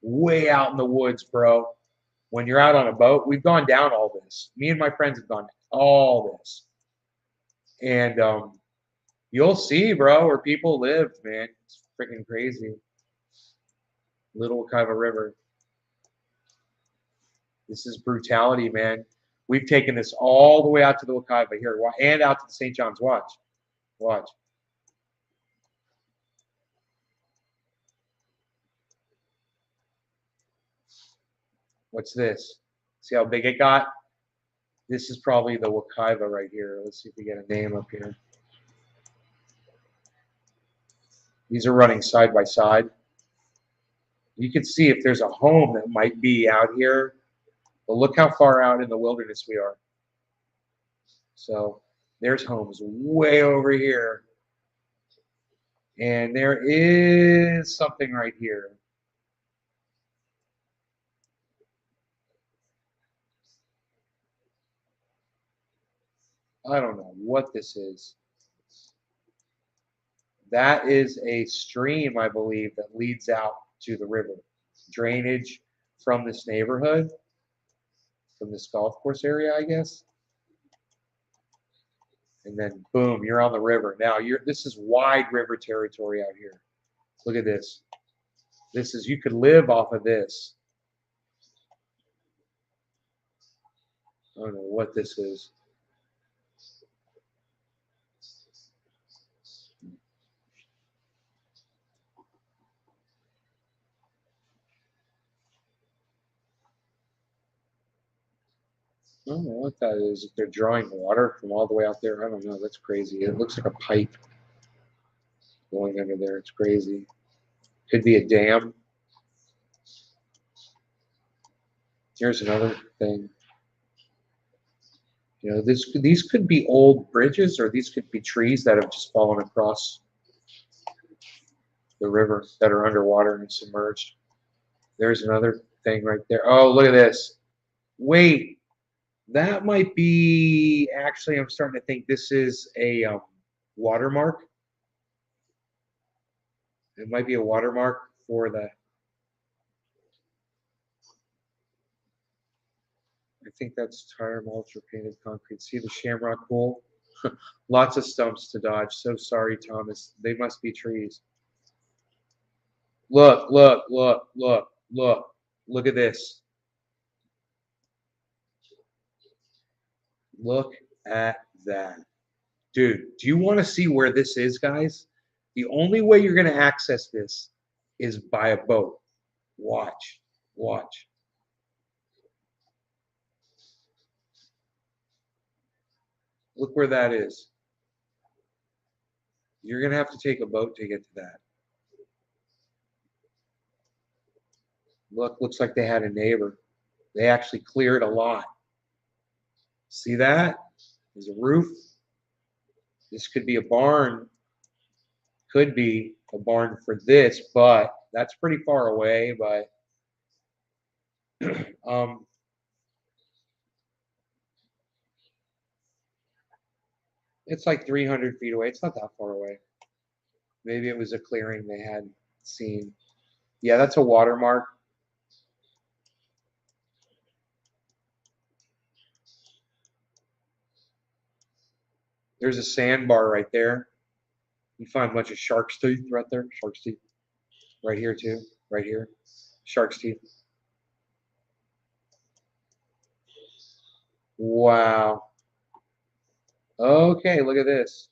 Way out in the woods, bro. When you're out on a boat, we've gone down all this. Me and my friends have gone all this. And you'll see, bro, where people lived, man. It's freaking crazy. Little Wekiva River. This is brutality, man. We've taken this all the way out to the Wekiva here and out to the St. John's. Watch. Watch. What's this? See how big it got? This is probably the Wekiva right here. Let's see if we get a name up here. These are running side by side. You can see if there's a home that might be out here. But look how far out in the wilderness we are. So there's homes way over here. And there is something right here. I don't know what this is. That is a stream, I believe, that leads out to the river. Drainage from this neighborhood, from this golf course area, I guess. And then boom, you're on the river. Now this is wide river territory out here. Look at this. This is, you could live off of this. I don't know what this is. I don't know what that is. If they're drawing water from all the way out there, I don't know. That's crazy. It looks like a pipe going under there. It's crazy. Could be a dam. Here's another thing. You know, these could be old bridges, or these could be trees that have just fallen across the river that are underwater and submerged. There's another thing right there. Oh, look at this. Wait, that might be, actually, I'm starting to think this is a watermark. It might be a watermark for the, I think that's tire mulch or painted concrete. See the shamrock pool? Lots of stumps to dodge. So sorry, Thomas. They must be trees. Look, look, look, look, look. Look at this. Look at that. Dude, do you want to see where this is, guys? The only way you're going to access this is by a boat. Watch. Watch. Look where that is. You're going to have to take a boat to get to that. Look, looks like they had a neighbor. They actually cleared a lot. See that? There's a roof. This could be a barn. Could be a barn for this, but that's pretty far away. But it's like 300 feet away. It's not that far away. Maybe it was a clearing they had. scene. Yeah, that's a watermark. There's a sandbar right there. You find a bunch of shark's teeth right there. Shark's teeth. Right here too. Right here. Shark's teeth. Wow. Okay, look at this.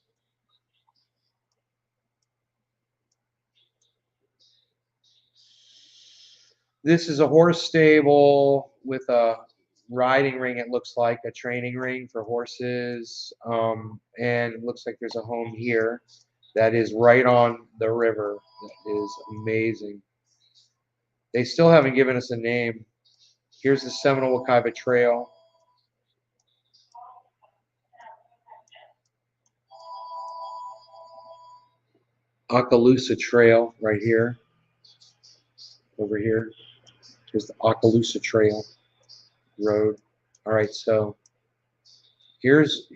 This is a horse stable with a riding ring. It looks like a training ring for horses. And it looks like there's a home here that is right on the river. That is amazing. They still haven't given us a name. Here's the Seminole Wekiva Trail. Okaloosa Trail right here. Over here. Here's the Okaloosa Trail road. All right, so here's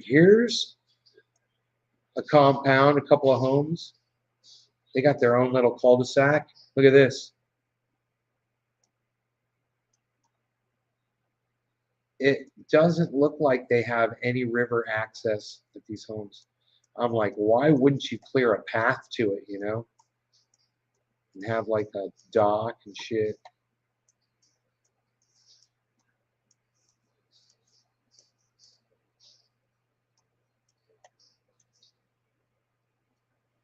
a compound, a couple of homes. They got their own little cul-de-sac. Look at this. It doesn't look like they have any river access at these homes. I'm like, why wouldn't you clear a path to it, you know? And have like a dock and shit.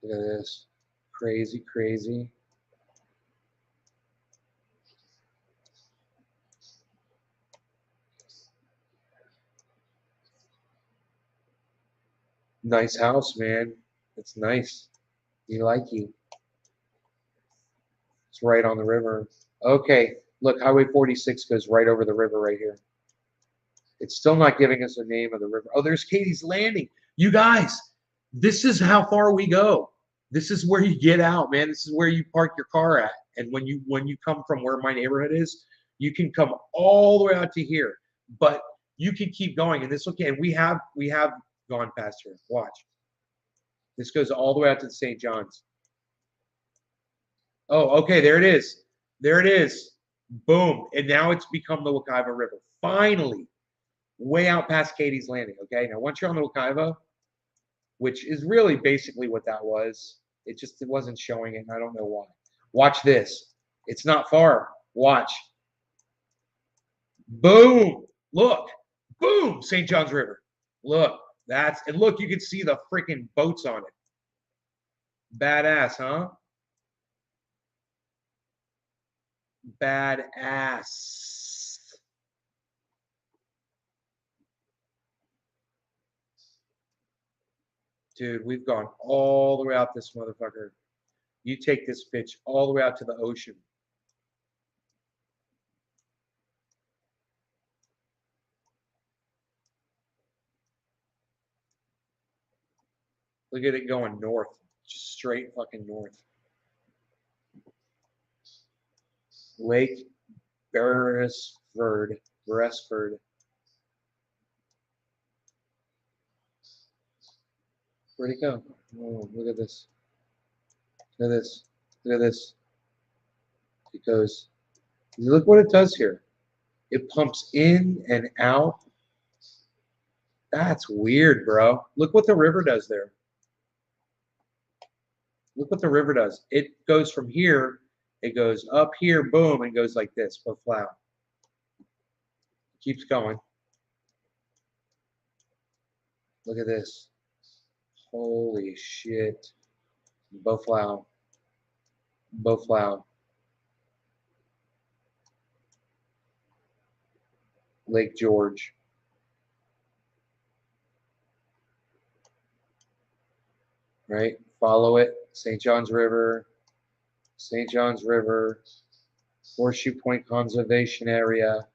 Look at this. Crazy, crazy. Nice house, man. It's nice. You like you. It's right on the river. Okay, look, Highway 46 goes right over the river right here. It's still not giving us a name of the river. Oh, there's Katie's Landing. You guys, this is how far we go. This is where you get out, man. This is where you park your car at. And when you come from where my neighborhood is, you can come all the way out to here. But you can keep going. And this okay. And we have gone past here. Watch. This goes all the way out to the St. John's. Oh, okay, there it is. There it is. Boom. And now it's become the Wekiva River. Finally, way out past Katie's Landing. Okay, now once you're on the Wekiva, which is really basically what that was, it wasn't showing it, and I don't know why. Watch this. It's not far. Watch. Boom. Look. Boom. St. John's River. Look. And look, you can see the freaking boats on it. Badass, huh? Badass. Dude, we've gone all the way out this motherfucker. You take this bitch all the way out to the ocean. Look at it going north. Just straight fucking north. Lake Beresford. Where'd it go? Oh, look at this. Look at this. Look at this. It goes. Look what it does here. It pumps in and out. That's weird, bro. Look what the river does there. Look what the river does. It goes from here. It goes up here, boom, and goes like this, Beaufort. Keeps going. Look at this. Holy shit. Beaufort. Beaufort. Lake George. Right? Follow it. St. John's River. St. John's River. Horseshoe Point Conservation Area.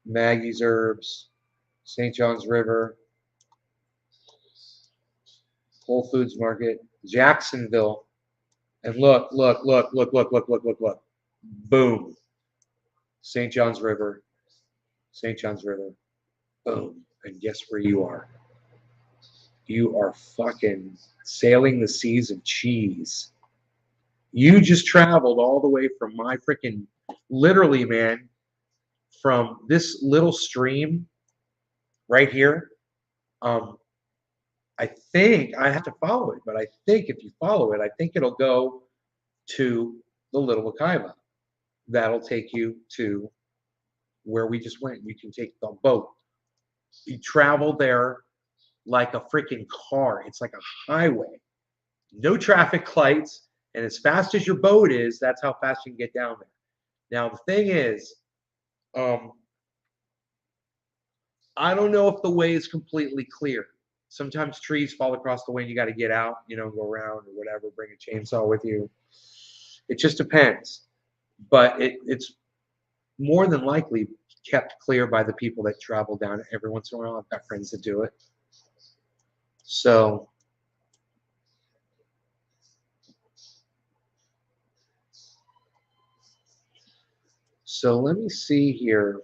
Maggie's Herbs. St. John's River. Whole Foods Market. Jacksonville. And look. Boom. St. John's River. St. John's River. Boom. And guess where you are? You are fucking sailing the seas of cheese. You just traveled all the way from my freaking, literally, man, from this little stream right here. I think I have to follow it, but I think if you follow it, I think it'll go to the Little Wekiva. That'll take you to where we just went. You can take the boat. You travel there like a freaking car. It's like a highway. No traffic lights. And as fast as your boat is, that's how fast you can get down there. Now, the thing is, I don't know if the way is completely clear. Sometimes trees fall across the way and you got to get out, you know, go around or whatever, bring a chainsaw with you. It just depends. But it's more than likely kept clear by the people that travel down it every once in a while. I've got friends that do it. So let me see here.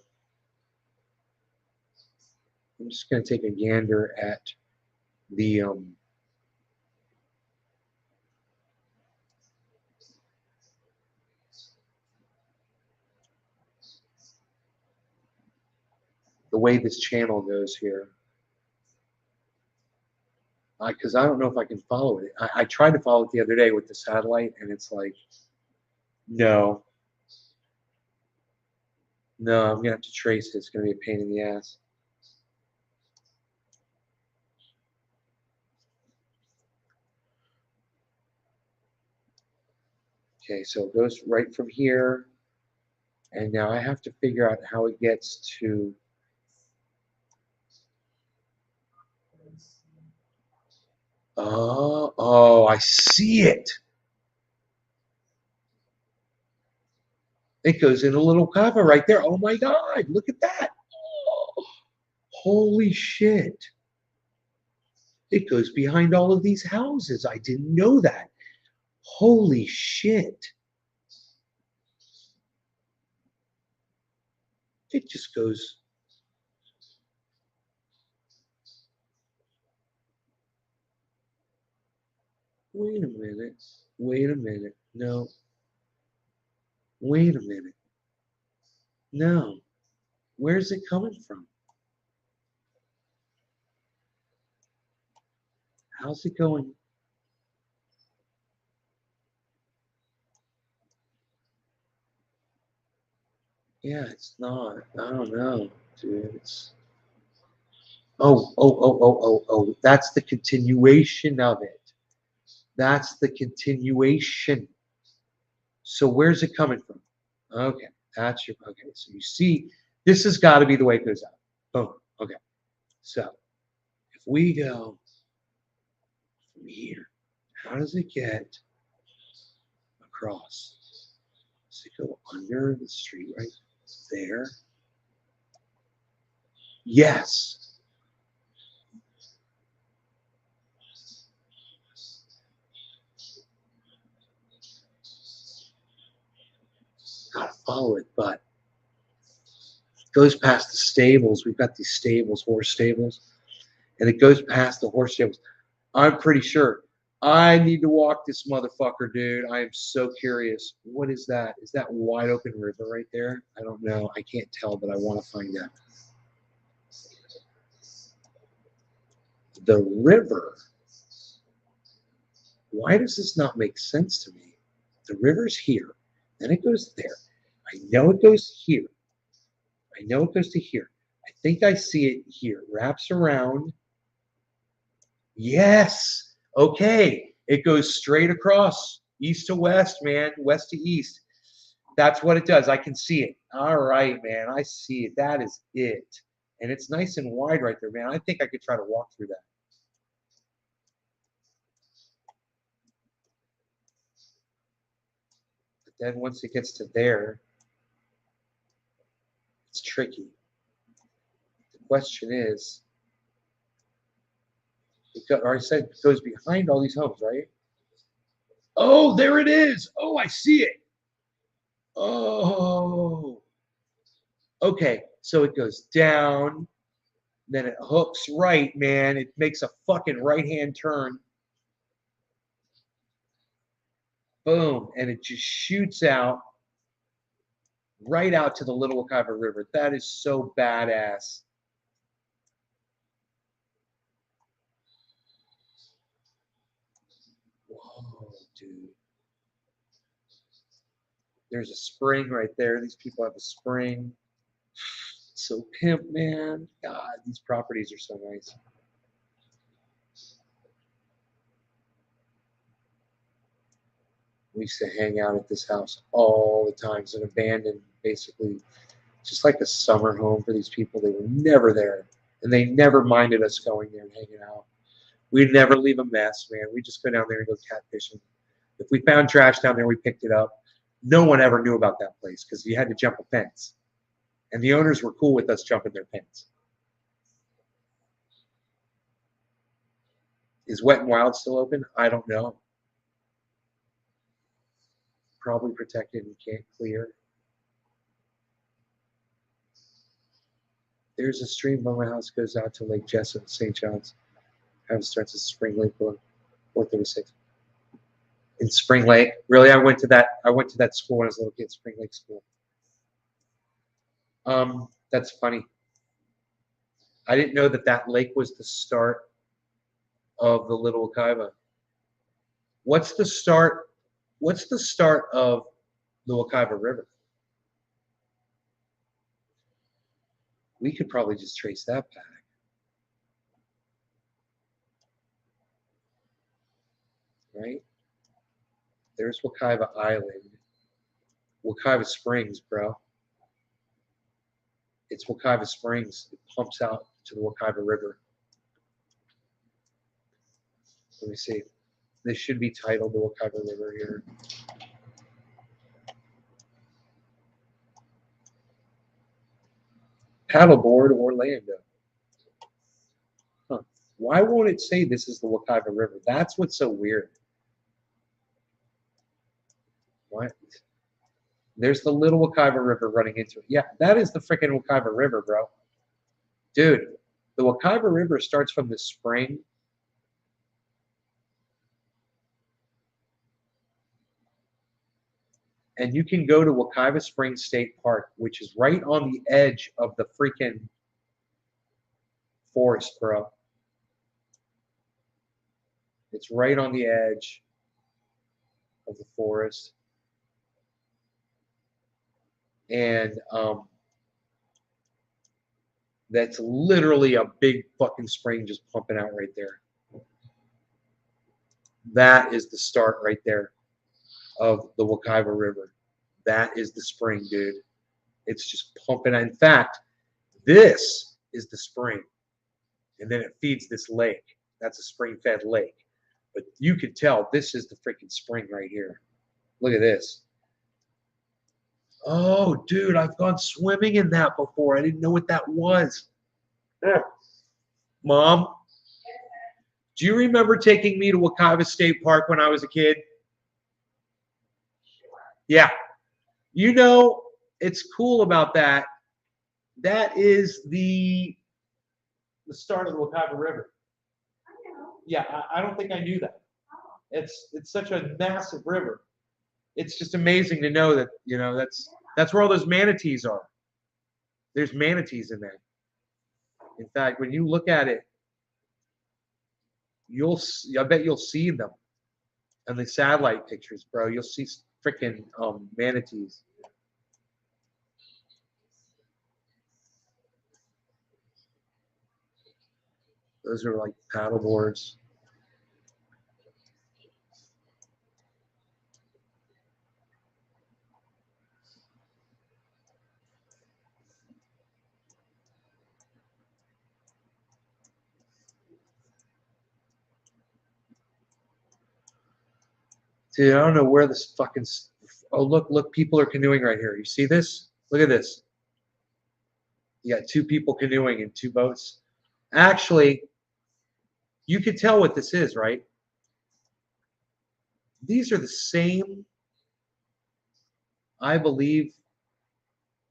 I'm just going to take a gander at the way this channel goes here. Because I don't know if I can follow it. I tried to follow it the other day with the satellite, and it's like, no. No, I'm going to have to trace it. It's going to be a pain in the ass. Okay, so it goes right from here. And now I have to figure out how it gets to... Oh, I see it. It goes in a little cover right there. Oh my God, look at that. Oh, holy shit. It goes behind all of these houses. I didn't know that. Holy shit. It just goes. Wait a minute. Wait a minute. No. Wait a minute. No. Where's it coming from? How's it going? Yeah, it's not. I don't know, dude. It's... Oh. That's the continuation of it. That's the continuation. So where's it coming from? Okay, that's your... Okay, so you see, this has got to be the way it goes out. Boom. Okay. So if we go from here, how does it get across? Does it go under the street right there? Yes. Gotta follow it, but it goes past the stables. We've got these stables, horse stables, and it goes past the horse stables. I'm pretty sure. I need to walk this motherfucker, dude. I am so curious. What is that? Is that wide open river right there? I don't know. I can't tell, but I want to find out. The river. Why does this not make sense to me? The river's here. Then it goes there. I know it goes here. I know it goes to here. I think I see it here. Wraps around. Yes. Okay. It goes straight across, east to west, man, west to east. That's what it does. I can see it. All right, man. I see it. That is it. And it's nice and wide right there, man. I think I could try to walk through that. But then once it gets to there, it's tricky. The question is, or I said it goes behind all these homes, right? Oh, there it is. Oh, I see it. Oh. Okay, so it goes down, Then it hooks right, man. It makes a fucking right-hand turn. Boom. And it just shoots out right out to the Little Wekiva River. That is so badass. Whoa, dude. There's a spring right there. These people have a spring. So pimp, man. God, these properties are so nice. We used to hang out at this house all the time. It's an abandoned, basically, just like a summer home for these people. They were never there. And they never minded us going there and hanging out. We'd never leave a mess, man. We'd just go down there and go catfishing. If we found trash down there, we picked it up. No one ever knew about that place because you had to jump a fence. And the owners were cool with us jumping their fence. Is Wet and Wild still open? I don't know. Probably protected and can't clear. There's a stream by my house goes out to Lake Jessup, St. John's. It starts at Spring Lake, 436. In Spring Lake, really, I went to that school when I was a little kid, Spring Lake School. That's funny. I didn't know that lake was the start of the Little Wekiva. What's the start of the Wekiva River? We could probably just trace that back. Right? There's Wekiva Island. Wekiva Springs, bro. It's Wekiva Springs. It pumps out to the Wekiva River. Let me see. This should be titled the Wekiva River here. Paddleboard Orlando. Huh. Why won't it say this is the Wekiva River? That's what's so weird. What? There's the Little Wekiva River running into it. Yeah, that is the freaking Wekiva River, bro. Dude, the Wekiva River starts from the spring. And you can go to Wekiva Springs State Park, which is right on the edge of the freaking forest, bro. It's right on the edge of the forest. And that's literally a big fucking spring just pumping out right there. That is the start right there of the Wekiva River. That is the spring, dude. It's just pumping out. In fact, this is the spring. And then it feeds this lake. That's a spring-fed lake. But you could tell this is the freaking spring right here. Look at this. Oh, dude, I've gone swimming in that before. I didn't know what that was. Mom, do you remember taking me to Wekiva State Park when I was a kid? Yeah. You know, it's cool about that. That is the start of the Wekiva River. Yeah, I don't think I knew that. It's such a massive river. It's just amazing to know that, you know, that's where all those manatees are. There's manatees in there. In fact, when you look at it, I bet you'll see them on the satellite pictures, bro. You'll see freaking manatees. Those are like paddle boards. Dude, I don't know where this fucking... Oh, look, people are canoeing right here. You see this? Look at this. You got two people canoeing in two boats. Actually, you could tell what this is, right? These are the same... I believe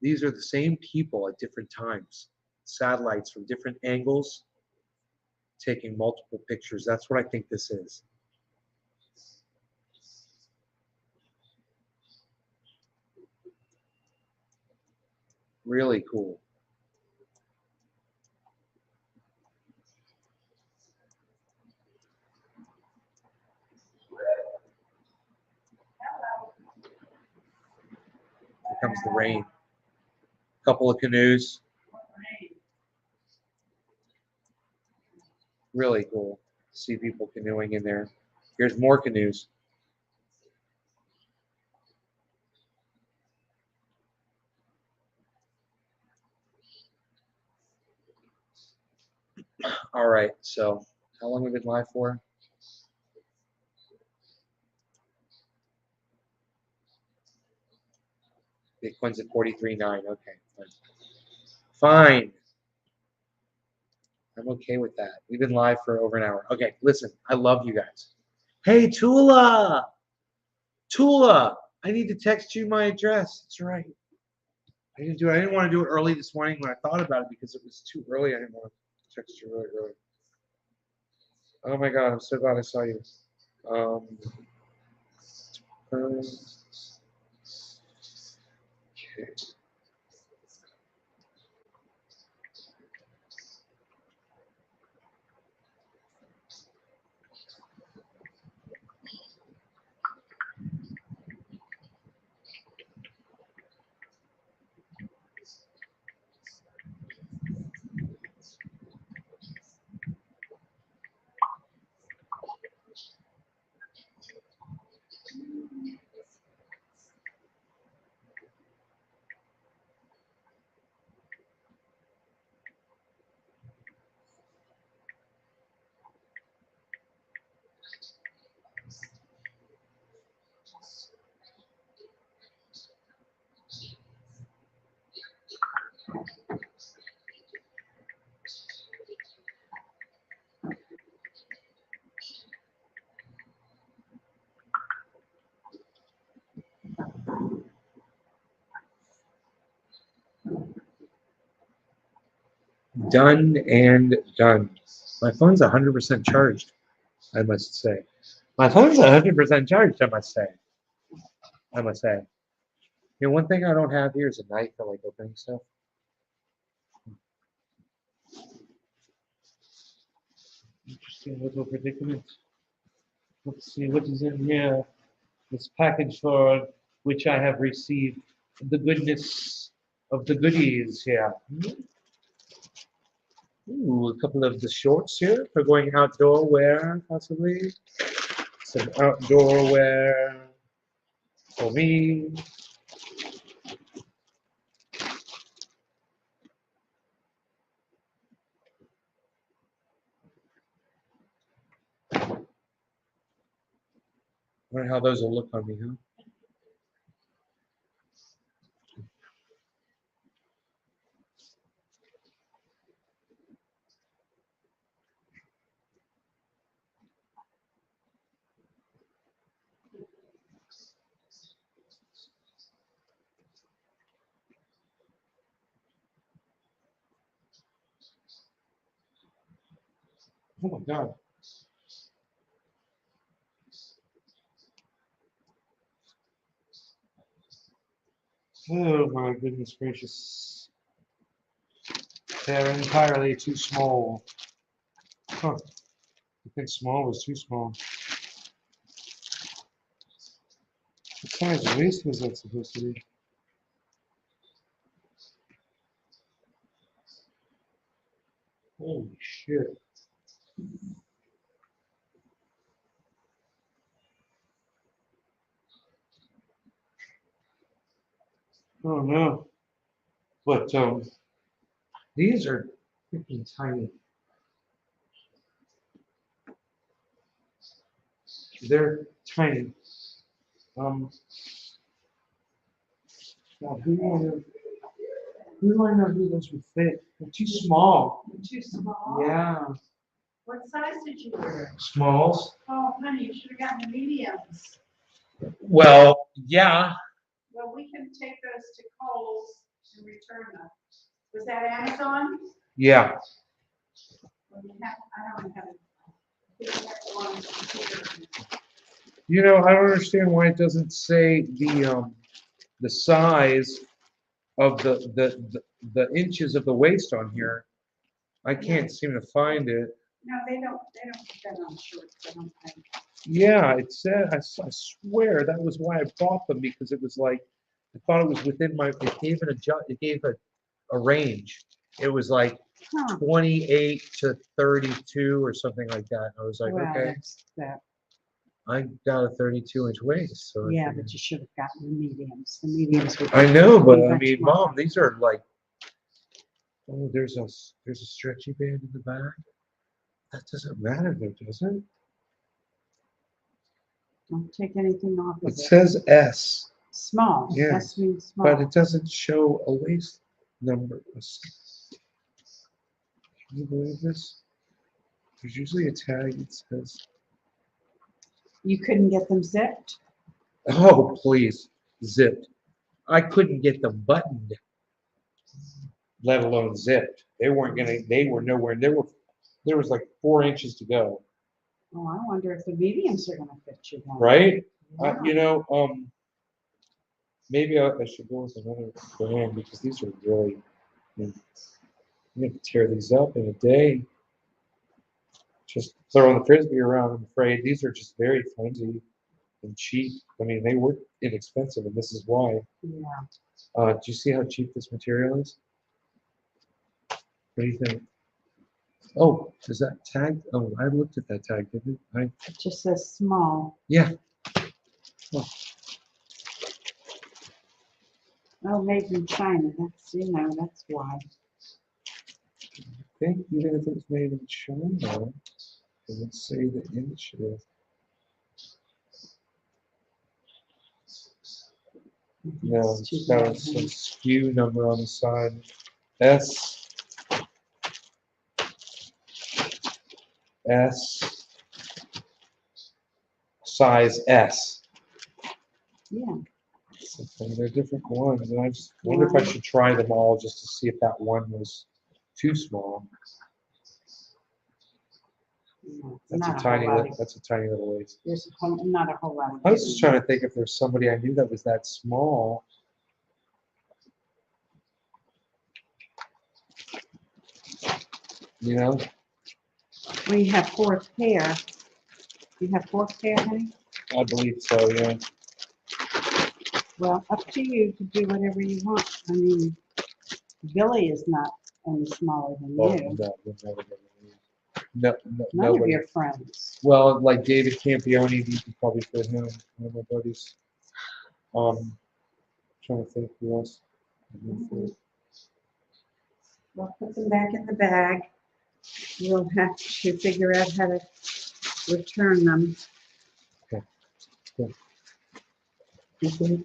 these are the same people at different times. satellites from different angles, taking multiple pictures. That's what I think this is. Really cool. Here comes the rain. Couple of canoes. Really cool. See people canoeing in there. Here's more canoes. All right, so how long have we been live for? Bitcoin's at 43.9. Okay, fine. I'm okay with that. We've been live for over an hour. Okay, listen, I love you guys. Hey, Tula! Tula! I need to text you my address. That's right. I didn't do it. I didn't want to do it early this morning when I thought about it because it was too early. I didn't want to text you really early. Oh my God, I'm so glad I saw you. Okay. Done and done. My phone's 100% charged, I must say. My phone's 100% charged, I must say. I must say. You know, one thing I don't have here is a knife for like opening stuff. Interesting little predicament. Let's see what is in here. This package for which I have received the goodness of the goodies here. Ooh, a couple of the shorts here for going outdoor wear, possibly. Some outdoor wear for me. Wonder how those will look on me, huh? Oh my God. Oh my goodness gracious. They're entirely too small. Huh. I think small was too small. What size waist was that supposed to be? Holy shit. Oh no. But these are freaking tiny. They're tiny. God, who do I know who those would fit? They're too small. Too small? Yeah. What size did you wear? Smalls. Oh, honey, you should have gotten the mediums. Well, yeah. Well, we can take those to Kohl's and return them. Was that Amazon? Yeah. Well, you have, I don't have it. I think that's on the computer. You know, I don't understand why it doesn't say the size of the inches of the waist on here. I can't seem to find it. No, they don't put that on shorts, I don't think. Yeah, it said, I swear that was why I bought them, because it was like, I thought it was within my, it gave a range. It was like Huh. 28 to 32 or something like that. I was like, Well, okay, that's that. I got a 32-inch waist. So I Yeah, figured- but you should have gotten the mediums. The mediums would. I know, but I much mean, more. Mom, these are like, oh, there's a stretchy band in the back. That doesn't matter though, does it? Don't take anything off of It it. says S, Small. Yeah, S means small. but it doesn't show a waist number. Can you believe this? There's usually a tag that says, You couldn't get them zipped? oh, please, zipped. I couldn't get them buttoned, let alone zipped. They weren't gonna, they were nowhere, there was like 4 inches to go, Oh, I wonder if the mediums are gonna fit you then. right? Yeah. You know, maybe I should go with another brand because these are really, I mean, I'm gonna tear these up in a day. Just throwing the frisbee around, I'm afraid. These are just very flimsy and cheap. I mean, they were inexpensive, and this is why. Yeah. Do you see how cheap this material is? What do you think? Oh, is that tagged? Oh, I looked at that tag, didn't I? It just says small. Yeah. Oh, Oh, made in China. That's, that's why. I think even if it was made in China, it would say the inches. No, It's too it's got bad, some honey. SKU number on the side. S, size S. Yeah. So they're different ones, and I just wonder if I should try them all just to see if that one was too small. No, That's a not tiny whole lot little. That's a tiny little waist. There's not a whole lot of. I was just trying to think if there's somebody I knew that was that small. You know? We have fourth pair. You have fourth pair, honey? I believe so. Yeah. Well, up to you to do whatever you want. I mean, Billy is not any smaller than Oh, you. no, we're never gonna leave. No, None of nobody. your friends. Well, like David Campione, these would probably fit him. One of my buddies. Trying to think who else. Well, put them back in the bag. We'll have to figure out how to return them. Okay. Good. Okay.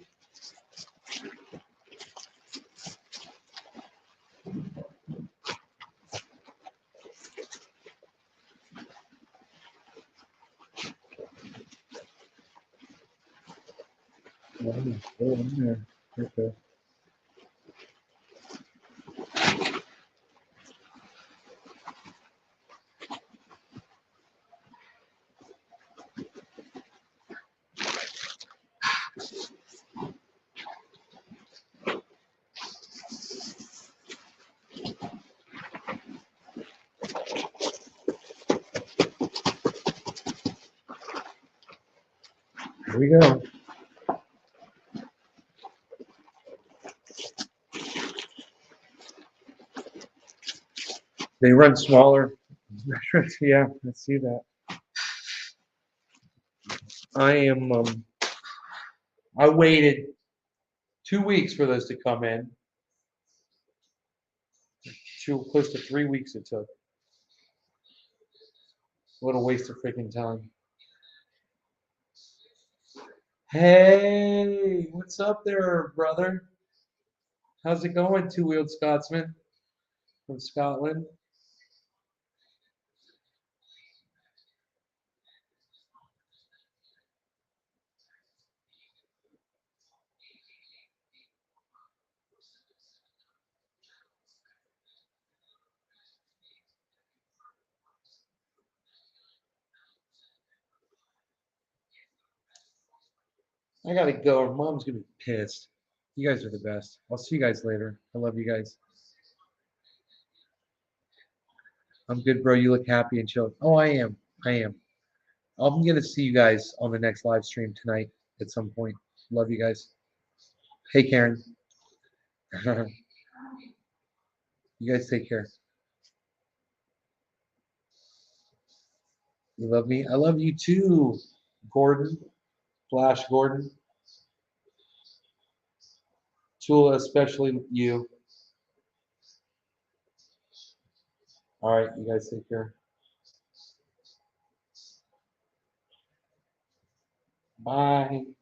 Oh, in there. Okay. Here we go. They run smaller. Yeah, I see that. I waited 2 weeks for those to come in. Close to 3 weeks it took. What a waste of freaking time. Hey, what's up there, brother? How's it going, two-wheeled Scotsman from Scotland? I gotta go. Mom's gonna be pissed. You guys are the best. I'll see you guys later. I love you guys. I'm good, bro. You look happy and chill. Oh, I am. I am. I'm gonna see you guys on the next live stream tonight at some point. Love you guys. Hey, Karen. You guys take care. You love me? I love you too, Gordon. Flash Gordon. Tula, especially you. All right, you guys take care. Bye.